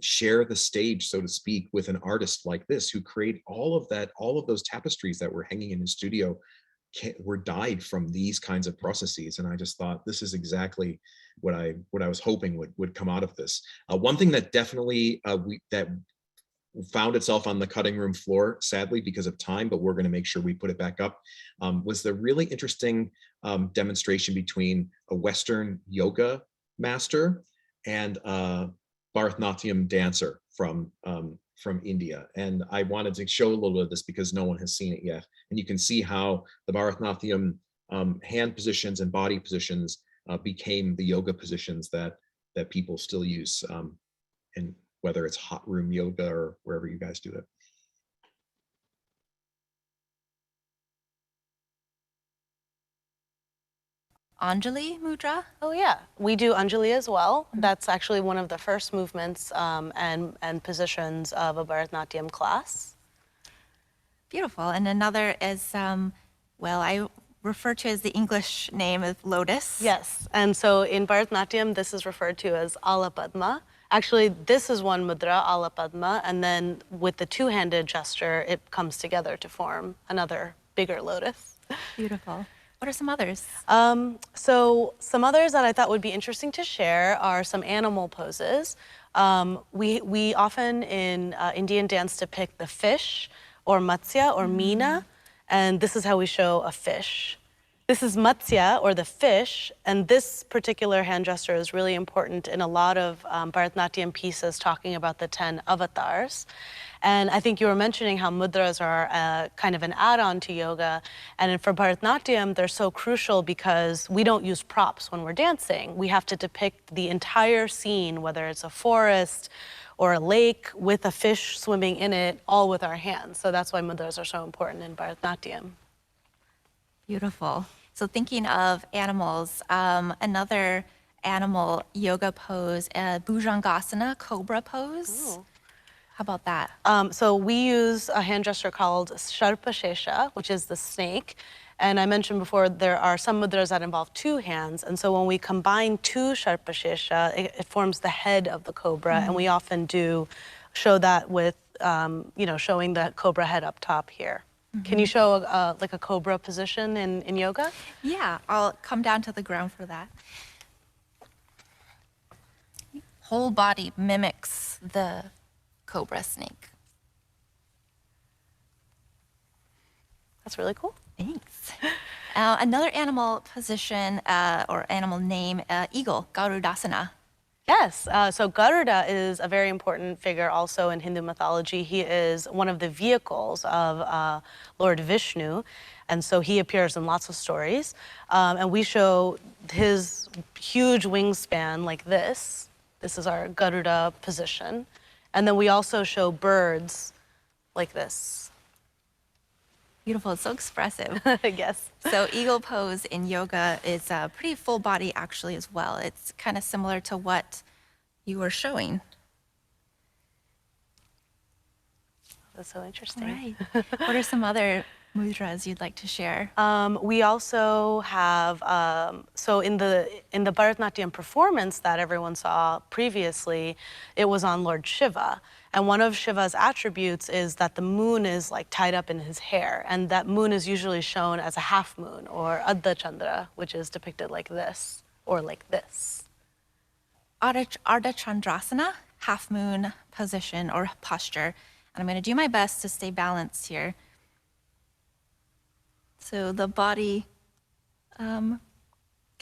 share the stage, so to speak, with an artist like this who create all of those tapestries that were hanging in his studio were dyed from these kinds of processes. And I just thought this is exactly what I was hoping would come out of this. One thing that definitely that found itself on the cutting room floor, sadly, because of time, but we're going to make sure we put it back up, was the really interesting demonstration between a Western yoga master and a Bharatanatyam dancer from India. And I wanted to show a little bit of this because no one has seen it yet. And you can see how the Bharatanatyam hand positions and body positions became the yoga positions that people still use, and whether it's hot room yoga or wherever you guys do it. Anjali Mudra? Oh yeah, we do Anjali as well. That's actually one of the first movements and positions of a Bharatanatyam class. Beautiful. And another is, well, I refer to as the English name of lotus. Yes, and so in Bharatanatyam, this is referred to as Ala Padma. Actually, this is one mudra, Ala Padma, and then with the two-handed gesture, it comes together to form another bigger lotus. Beautiful. What are some others? So some others that I thought would be interesting to share are some animal poses. We often in Indian dance depict the fish, or Matsya, or Meena, and this is how we show a fish. This is Matsya, or the fish, and this particular hand gesture is really important in a lot of Bharatanatyam pieces talking about the 10 avatars. And I think you were mentioning how mudras are kind of an add-on to yoga, and for Bharatanatyam, they're so crucial because we don't use props when we're dancing. We have to depict the entire scene, whether it's a forest or a lake with a fish swimming in it, all with our hands. So that's why mudras are so important in Bharatanatyam. Beautiful. So thinking of animals, another animal yoga pose, Bhujangasana, cobra pose. Ooh. How about that? So we use a hand gesture called Sharpashesha, which is the snake. And I mentioned before, there are some mudras that involve two hands. And so when we combine two Sharpashesha, it forms the head of the cobra. And we often do show that with, showing the cobra head up top here. Can you show like a cobra position in yoga? Yeah, I'll come down to the ground for that. Whole body mimics the cobra snake. That's really cool. Thanks. Another animal position or animal name, eagle, Garudasana. Yes, so Garuda is a very important figure also in Hindu mythology. He is one of the vehicles of Lord Vishnu, and so he appears in lots of stories. And we show his huge wingspan like this. This is our Garuda position. And then we also show birds like this. Beautiful, it's so expressive. I guess. So eagle pose in yoga is a pretty full body actually as well. It's kind of similar to what you were showing. That's so interesting. Right. What are some other mudras you'd like to share? We also have, so in the Bharatanatyam performance that everyone saw previously, it was on Lord Shiva. And one of Shiva's attributes is that the moon is like tied up in his hair. And that moon is usually shown as a half moon or Ardha Chandra, which is depicted like this or like this. Ardha Chandrasana, half moon position or posture. And I'm going to do my best to stay balanced here. So the body kind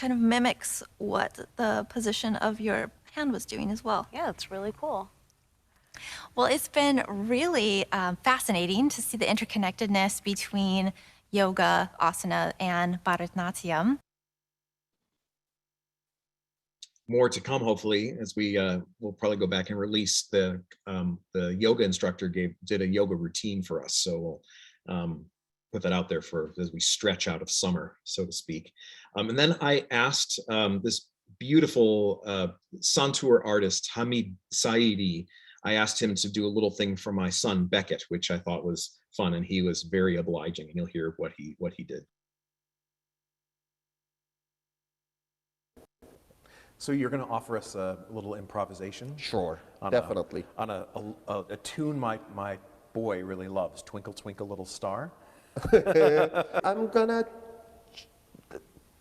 of mimics what the position of your hand was doing as well. Yeah, it's really cool. Well, it's been really fascinating to see the interconnectedness between yoga, asana, and Bharatanatyam. More to come, hopefully, as we'll probably go back and release the yoga instructor did a yoga routine for us. So we'll put that out there as we stretch out of summer, so to speak. And then I asked this beautiful Santur artist, Hamid Saidi, I asked him to do a little thing for my son, Beckett, which I thought was fun, and he was very obliging, and you'll hear what he did. So you're going to offer us a little improvisation? Sure, definitely. On a tune my boy really loves, Twinkle Twinkle Little Star. I'm gonna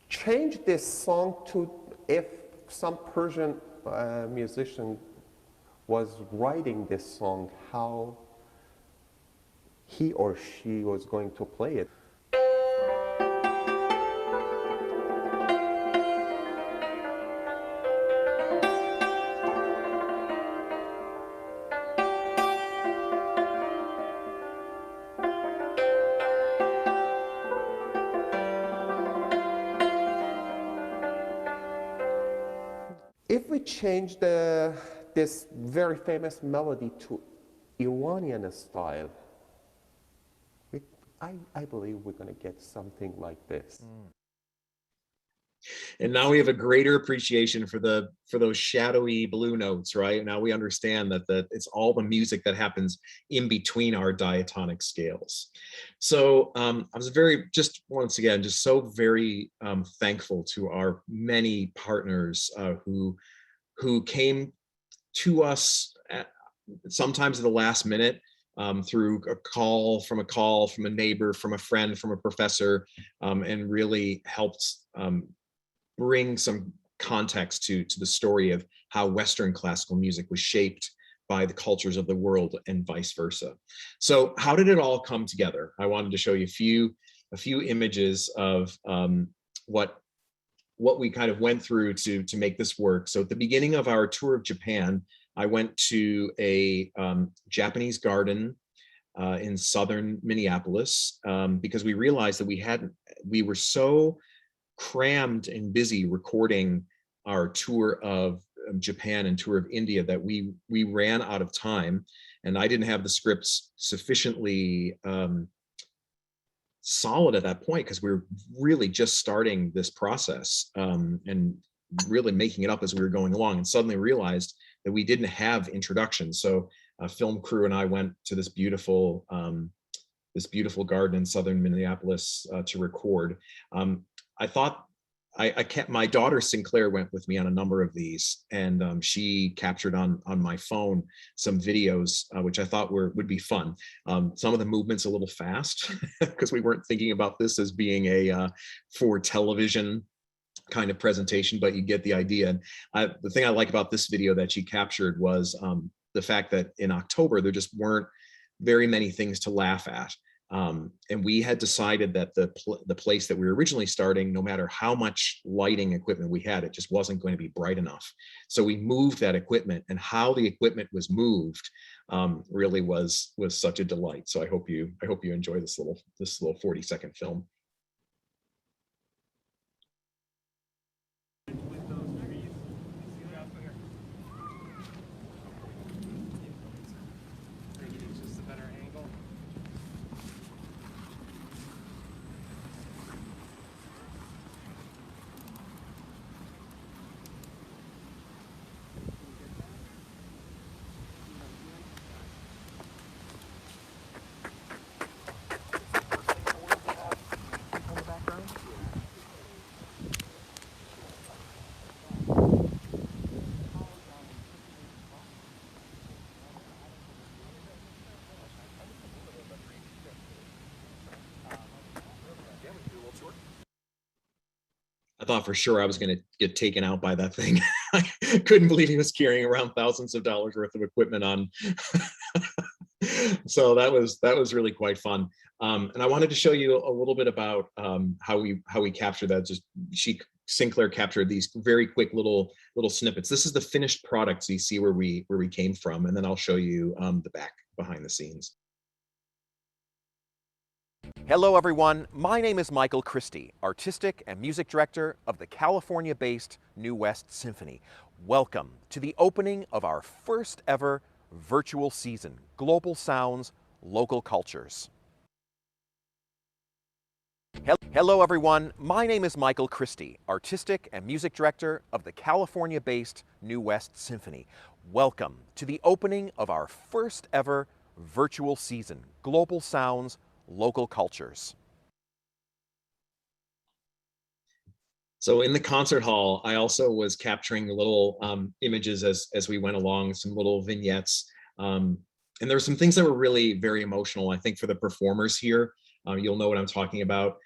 change this song to if some Persian musician was writing this song, how he or she was going to play it. If we change this very famous melody to Iranian style, I believe we're going to get something like this. And now we have a greater appreciation for those shadowy blue notes, right? Now we understand that it's all the music that happens in between our diatonic scales. So I was once again, just so very thankful to our many partners who came to us sometimes at the last minute, through a call from a neighbor, from a friend, from a professor, and really helped bring some context to the story of how Western classical music was shaped by the cultures of the world and vice versa. So how did it all come together? I wanted to show you a few images of what we kind of went through to make this work. So at the beginning of our tour of Japan, I went to a Japanese garden in southern Minneapolis because we realized that we were so crammed and busy recording our tour of Japan and tour of India that we ran out of time, and I didn't have the scripts sufficiently solid at that point because we were really just starting this process and really making it up as we were going along, and suddenly realized that we didn't have introductions. So a film crew and I went to this beautiful garden in southern Minneapolis to record. I thought I kept my daughter Sinclair went with me on a number of these, and she captured on my phone some videos which I thought would be fun. Some of the movements a little fast because we weren't thinking about this as being a for television kind of presentation, but you get the idea. The thing I like about this video that she captured was the fact that in October there just weren't very many things to laugh at. And we had decided that the place that we were originally starting, no matter how much lighting equipment we had, it just wasn't going to be bright enough. So we moved that equipment, and how the equipment was moved really was such a delight. So I hope you enjoy this little 40-second film. I thought for sure I was going to get taken out by that thing. I couldn't believe he was carrying around thousands of dollars worth of equipment on. So that was really quite fun. And I wanted to show you a little bit about how we captured that. Sinclair captured these very quick little snippets. This is the finished product, so you see where we came from, and then I'll show you the back behind the scenes. Hello everyone, my name is Michael Christie, Artistic and Music Director of the California-based New West Symphony. Welcome to the opening of our first ever virtual season, Global Sounds, Local Cultures. Hello everyone, my name is Michael Christie, Artistic and Music Director of the California-based New West Symphony. Welcome to the opening of our first ever virtual season, Global Sounds, Local Cultures. So in the concert hall, I also was capturing the little images as we went along, some little vignettes. And there were some things that were really very emotional, I think, for the performers here. You'll know what I'm talking about.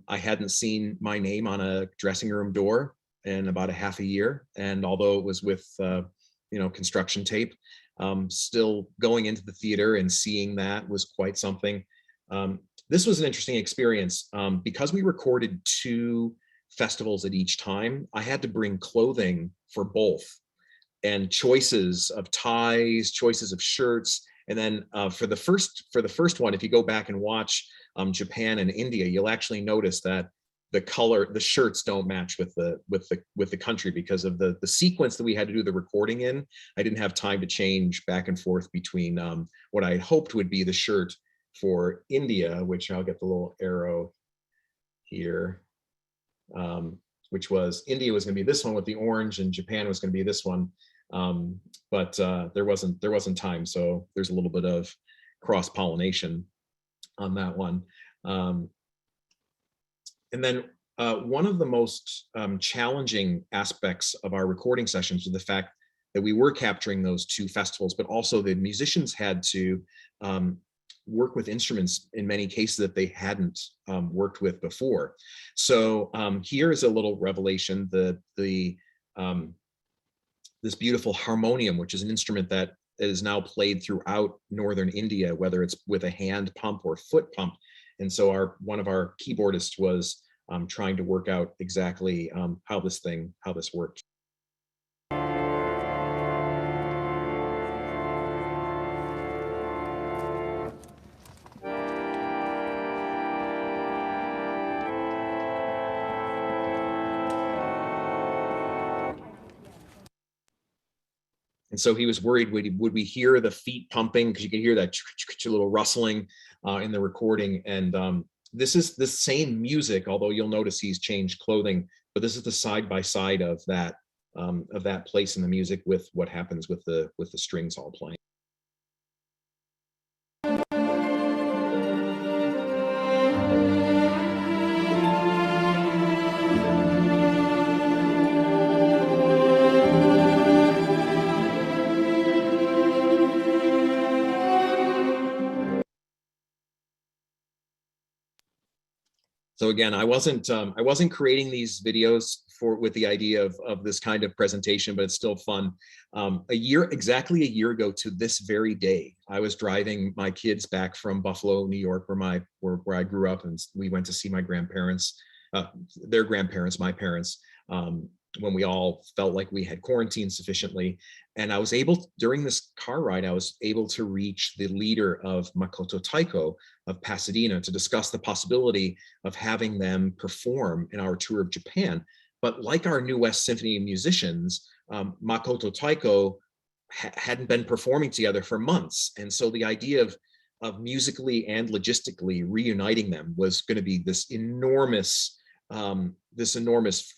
I hadn't seen my name on a dressing room door in about a half a year. And although it was with construction tape, still going into the theater and seeing that was quite something. This was an interesting experience. Because we recorded 2 festivals at each time, I had to bring clothing for both, and choices of ties, choices of shirts. And then for the first one, if you go back and watch Japan and India, you'll actually notice that the shirts don't match with the country because of the sequence that we had to do the recording in. I didn't have time to change back and forth between what I hoped would be the shirt for India, which I'll get the little arrow here, which was India was going to be this one with the orange, and Japan was going to be this one, but there wasn't time, so there's a little bit of cross-pollination on that one. And then one of the most challenging aspects of our recording sessions was the fact that we were capturing those 2 festivals, but also the musicians had to work with instruments in many cases that they hadn't worked with before. So here is a little revelation. This beautiful harmonium, which is an instrument that is now played throughout northern India, whether it's with a hand pump or foot pump. And so one of our keyboardists was trying to work out exactly how this worked. And so he was worried, would we hear the feet pumping? Because you could hear that little rustling in the recording. And this is the same music, although you'll notice he's changed clothing, but this is the side-by-side of that place in the music with what happens with the strings all playing. So again, I wasn't creating these videos with the idea of this kind of presentation, but it's still fun. Exactly a year ago to this very day, I was driving my kids back from Buffalo, New York, where I grew up, and we went to see my grandparents, their grandparents, my parents, when we all felt like we had quarantined sufficiently. And I was able, during this car ride, I was able to reach the leader of Makoto Taiko of Pasadena to discuss the possibility of having them perform in our tour of Japan. But like our New West Symphony musicians, Makoto Taiko hadn't been performing together for months. And so the idea of musically and logistically reuniting them was going to be this enormous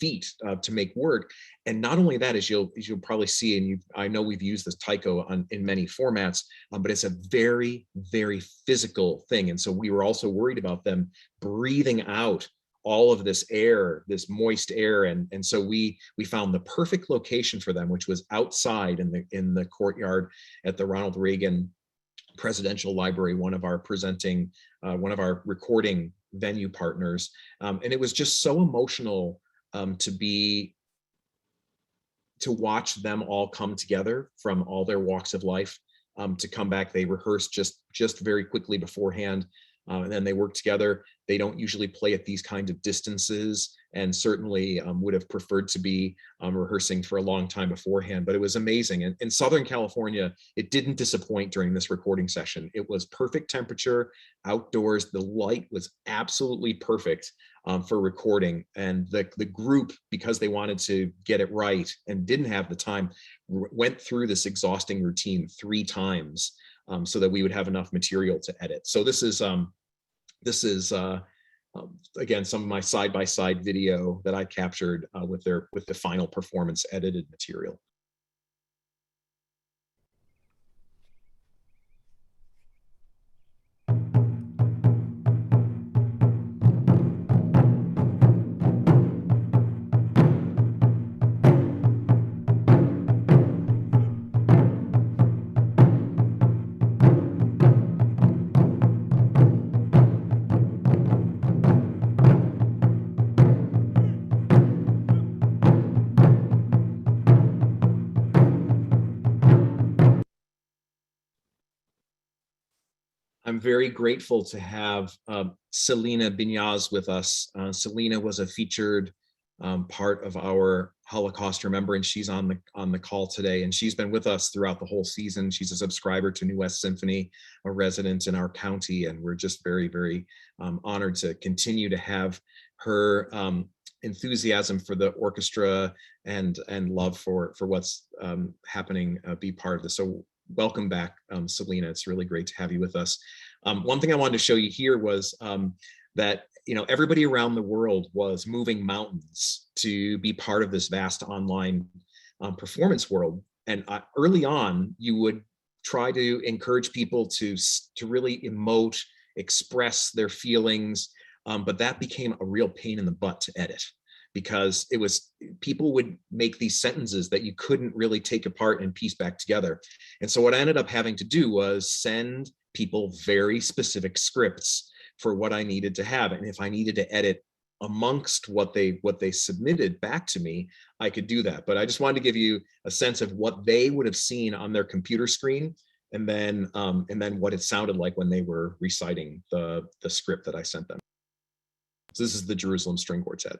feat to make work. And not only that, as you'll probably see, and I know we've used this taiko in many formats, but it's a very, very physical thing. And so we were also worried about them breathing out all of this air, this moist air. And so we found the perfect location for them, which was outside in the courtyard at the Ronald Reagan Presidential Library, one of our recording venue partners. And it was just so emotional to watch them all come together from all their walks of life, to come back. They rehearsed just very quickly beforehand, and then they work together. They don't usually play at these kinds of distances, and certainly would have preferred to be rehearsing for a long time beforehand, but it was amazing. And in Southern California, it didn't disappoint during this recording session. It was perfect temperature outdoors. The light was absolutely perfect for recording. And the group, because they wanted to get it right and didn't have the time, went through this exhausting routine 3 times so that we would have enough material to edit. So this is again, some of my side-by-side video that I captured with the final performance edited material. I'm very grateful to have Selena Bignaz with us. Selena was a featured part of our Holocaust Remembrance. She's on the call today, and she's been with us throughout the whole season. She's a subscriber to New West Symphony, a resident in our county, and we're just very, very honored to continue to have her enthusiasm for the orchestra and love for what's happening be part of this. So welcome back, Selena. It's really great to have you with us. One thing I wanted to show you here was that everybody around the world was moving mountains to be part of this vast online performance world. And early on, you would try to encourage people to really emote, express their feelings, but that became a real pain in the butt to edit, because people would make these sentences that you couldn't really take apart and piece back together. And so what I ended up having to do was send people very specific scripts for what I needed to have. And if I needed to edit amongst what they submitted back to me, I could do that. But I just wanted to give you a sense of what they would have seen on their computer screen, and then what it sounded like when they were reciting the script that I sent them. So this is the Jerusalem String Quartet.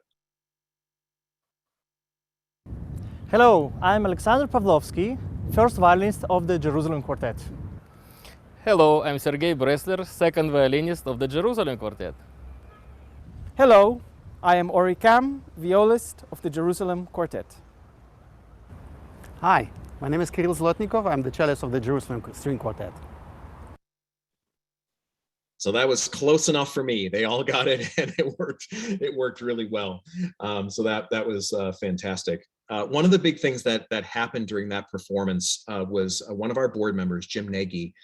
Hello, I'm Alexander Pavlovsky, first violinist of the Jerusalem Quartet. Hello, I'm Sergei Bresler, second violinist of the Jerusalem Quartet. Hello, I am Ori Kam, violist of the Jerusalem Quartet. Hi, my name is Kirill Zlotnikov. I'm the cellist of the Jerusalem String Quartet. So that was close enough for me. They all got it, and it worked really well. So that was fantastic. One of the big things that happened during that performance was one of our board members, Jim Nagy,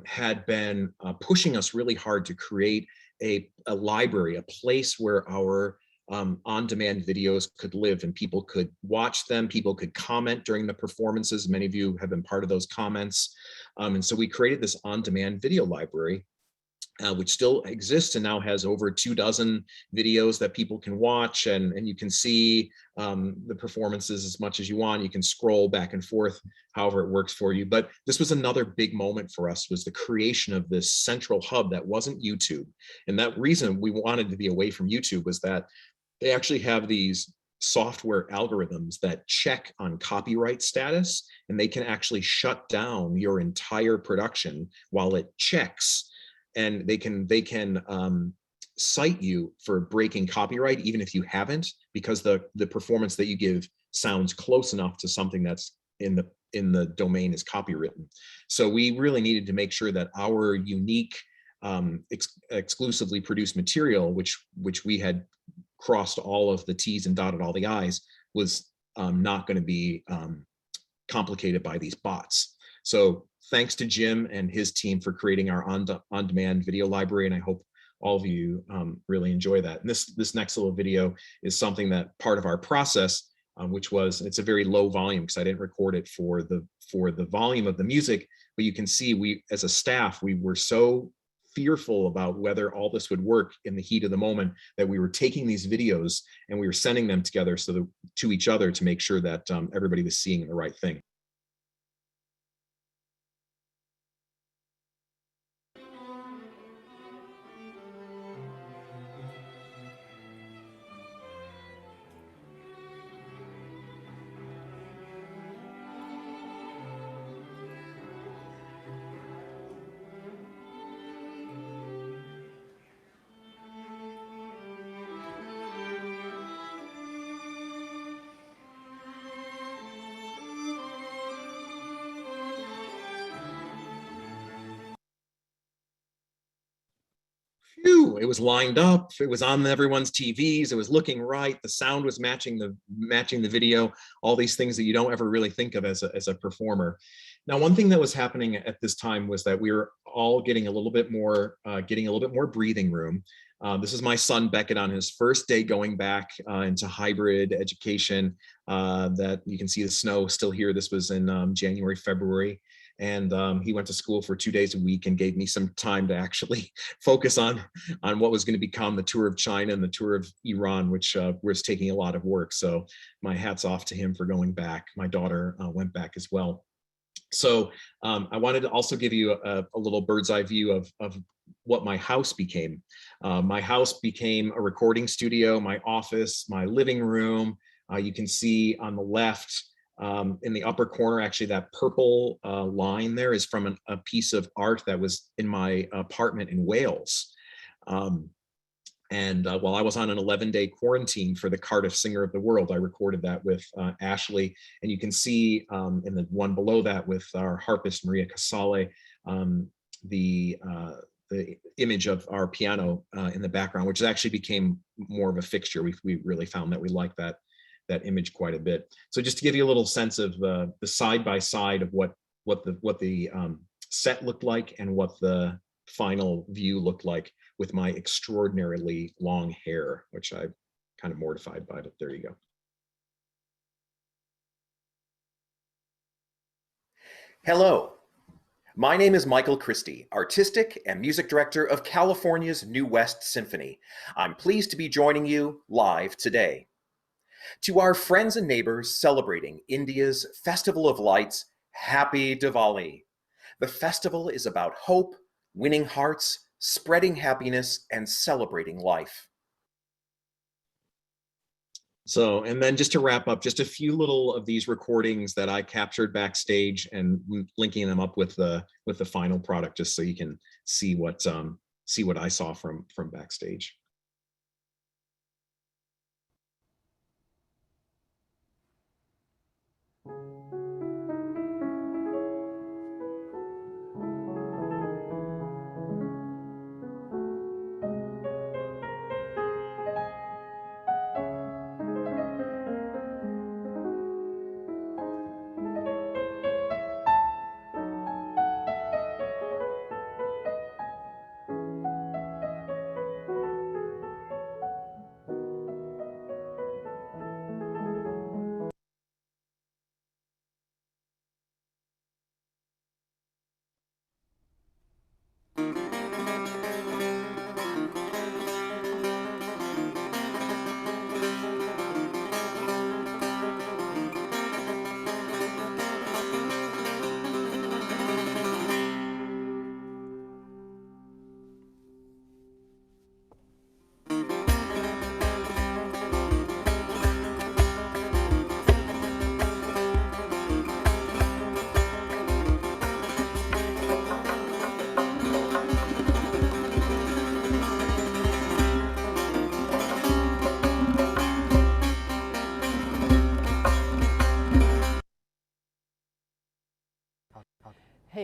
had been pushing us really hard to create a library, a place where our on-demand videos could live and people could watch them, people could comment during the performances. Many of you have been part of those comments. And so we created this on-demand video library. which still exists and now has over 24 videos that people can watch, and you can see the performances as much as you want. You can scroll back and forth however it works for you. But this was another big moment for us, was the creation of this central hub that wasn't YouTube. And that reason we wanted to be away from YouTube was that they actually have these software algorithms that check on copyright status, and they can actually shut down your entire production while it checks. And they can cite you for breaking copyright, even if you haven't, because the performance that you give sounds close enough to something that's in the domain is copywritten. So we really needed to make sure that our unique exclusively produced material, which we had crossed all of the T's and dotted all the I's, was not going to be complicated by these bots. So thanks to Jim and his team for creating our on-demand video library, and I hope all of you really enjoy that. And this next little video is something that part of our process, which was, it's a very low volume because I didn't record it for the volume of the music, but you can see we, as a staff, we were so fearful about whether all this would work in the heat of the moment that we were taking these videos and we were sending them together to each other to make sure that everybody was seeing the right thing. Phew, it was lined up, it was on everyone's TVs, it was looking right, the sound was matching the video, all these things that you don't ever really think of as a performer. Now, one thing that was happening at this time was that we were all getting a little bit more breathing room. This is my son Beckett on his first day going back into hybrid education. That you can see the snow still here. This was in January, February. And he went to school for 2 days a week and gave me some time to actually focus on what was going to become the tour of China and the tour of Iran, which was taking a lot of work. So my hat's off to him for going back. My daughter went back as well. So I wanted to also give you a little bird's eye view of what my house became. My house became a recording studio, my office, my living room. You can see on the left, in the upper corner, actually that purple line there is from a piece of art that was in my apartment in Wales. While I was on an 11-day quarantine for the Cardiff Singer of the World, I recorded that with Ashley. And you can see in the one below that with our harpist, Maria Casale, the image of our piano in the background, which actually became more of a fixture. We really found that we liked that image quite a bit. So just to give you a little sense of the side by side of what the set looked like and what the final view looked like with my extraordinarily long hair, which I'm kind of mortified by, but there you go. Hello, my name is Michael Christie, Artistic and Music Director of California's New West Symphony. I'm pleased to be joining you live today. To our friends and neighbors celebrating India's Festival of Lights, Happy Diwali. The festival is about hope, winning hearts, spreading happiness, and celebrating life. So, and then just to wrap up, just a few little of these recordings that I captured backstage and linking them up with the final product, just so you can see what I saw from backstage.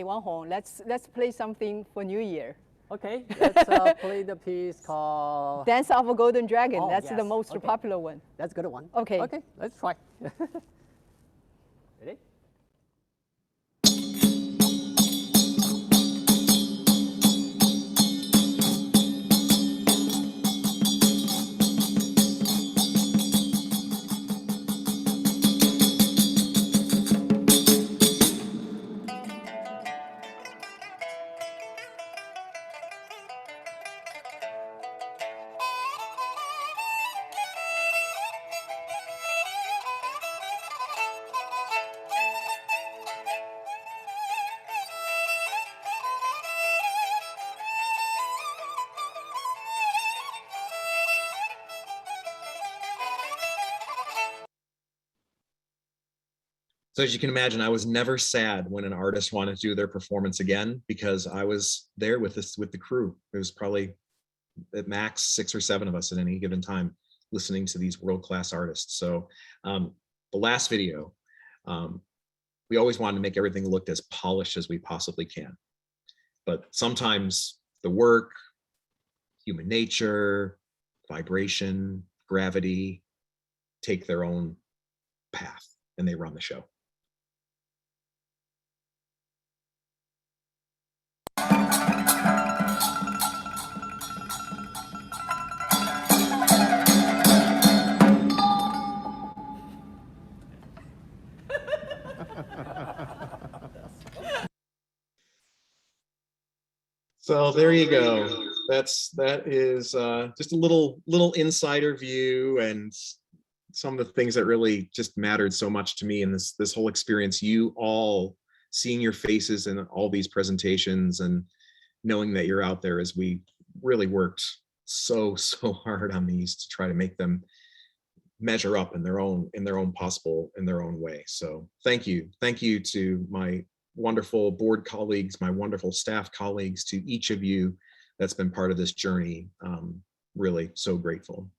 Hey, Wang Hong, let's play something for New Year. Okay, let's play the piece called Dance of a Golden Dragon. Oh, That's the yes. most Okay. popular one. That's a good one. Okay. Okay, let's try. Ready? So as you can imagine, I was never sad when an artist wanted to do their performance again, because I was there with the crew. It was probably at max 6 or 7 of us at any given time listening to these world-class artists. So the last video, we always wanted to make everything look as polished as we possibly can. But sometimes the work, human nature, vibration, gravity take their own path and they run the show. So there you go. That is just a little insider view and some of the things that really just mattered so much to me in this whole experience. You all seeing your faces in all these presentations and knowing that you're out there, as we really worked so hard on these to try to make them measure up in their own way. So thank you to my wonderful board colleagues, my wonderful staff colleagues, to each of you that's been part of this journey. Really so grateful.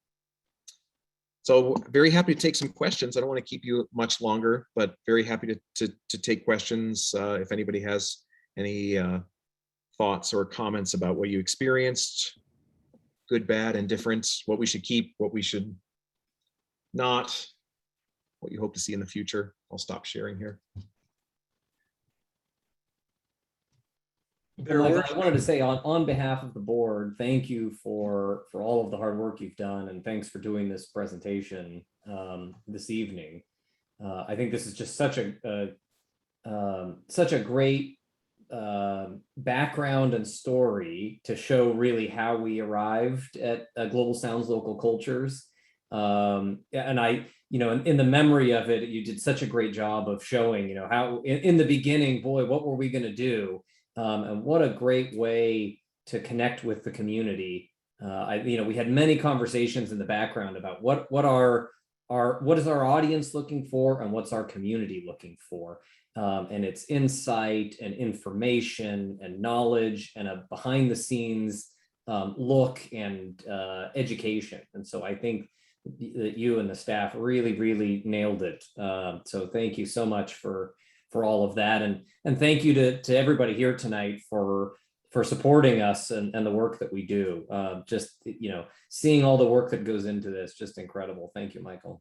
So very happy to take some questions. I don't want to keep you much longer, but very happy to take questions if anybody has any thoughts or comments about what you experienced, good, bad, and different, what we should keep, what we should not, what you hope to see in the future. I'll stop sharing here. Michael, I wanted to say on behalf of the board, thank you for all of the hard work you've done, and thanks for doing this presentation this evening. I think this is just such a great background and story to show really how we arrived at Global Sounds Local Cultures. And I, in the memory of it, you did such a great job of showing, how in the beginning, boy, what were we going to do? And what a great way to connect with the community. We had many conversations in the background about what is our audience looking for and what's our community looking for. And it's insight and information and knowledge and a behind the scenes look and education. And so I think that you and the staff really nailed it. So thank you so much for all of that, and thank you to everybody here tonight for supporting us and the work that we do. Just seeing all the work that goes into this, just incredible. Thank you, Michael.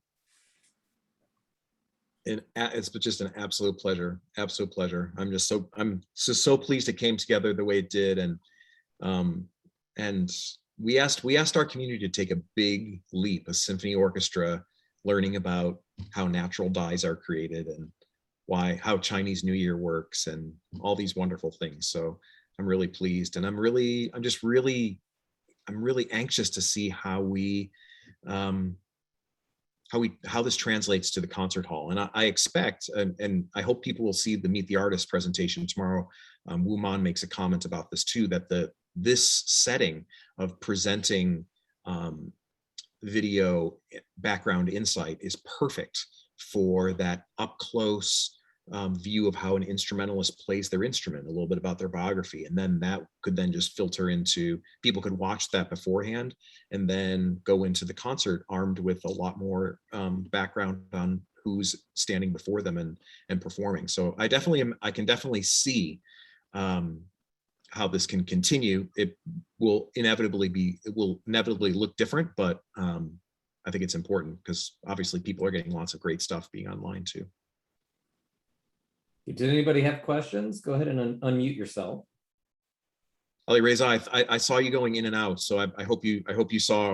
It's just an absolute pleasure. I'm just so pleased it came together the way it did, and we asked our community to take a big leap, a symphony orchestra, learning about how natural dyes are created and how Chinese New Year works and all these wonderful things. So I'm really pleased, and I'm really anxious to see how this translates to the concert hall. And I expect, and I hope people will see the Meet the Artist presentation tomorrow. Wu Man makes a comment about this too, that this setting of presenting video background insight is perfect for that up close view of how an instrumentalist plays their instrument, a little bit about their biography. And then that could then just filter into, people could watch that beforehand and then go into the concert armed with a lot more background on who's standing before them and performing. So I can definitely see how this can continue. It will inevitably look different, but I think it's important because obviously people are getting lots of great stuff being online too. Did anybody have questions? Go ahead and unmute yourself. Ali Reza, I saw you going in and out, so I hope you saw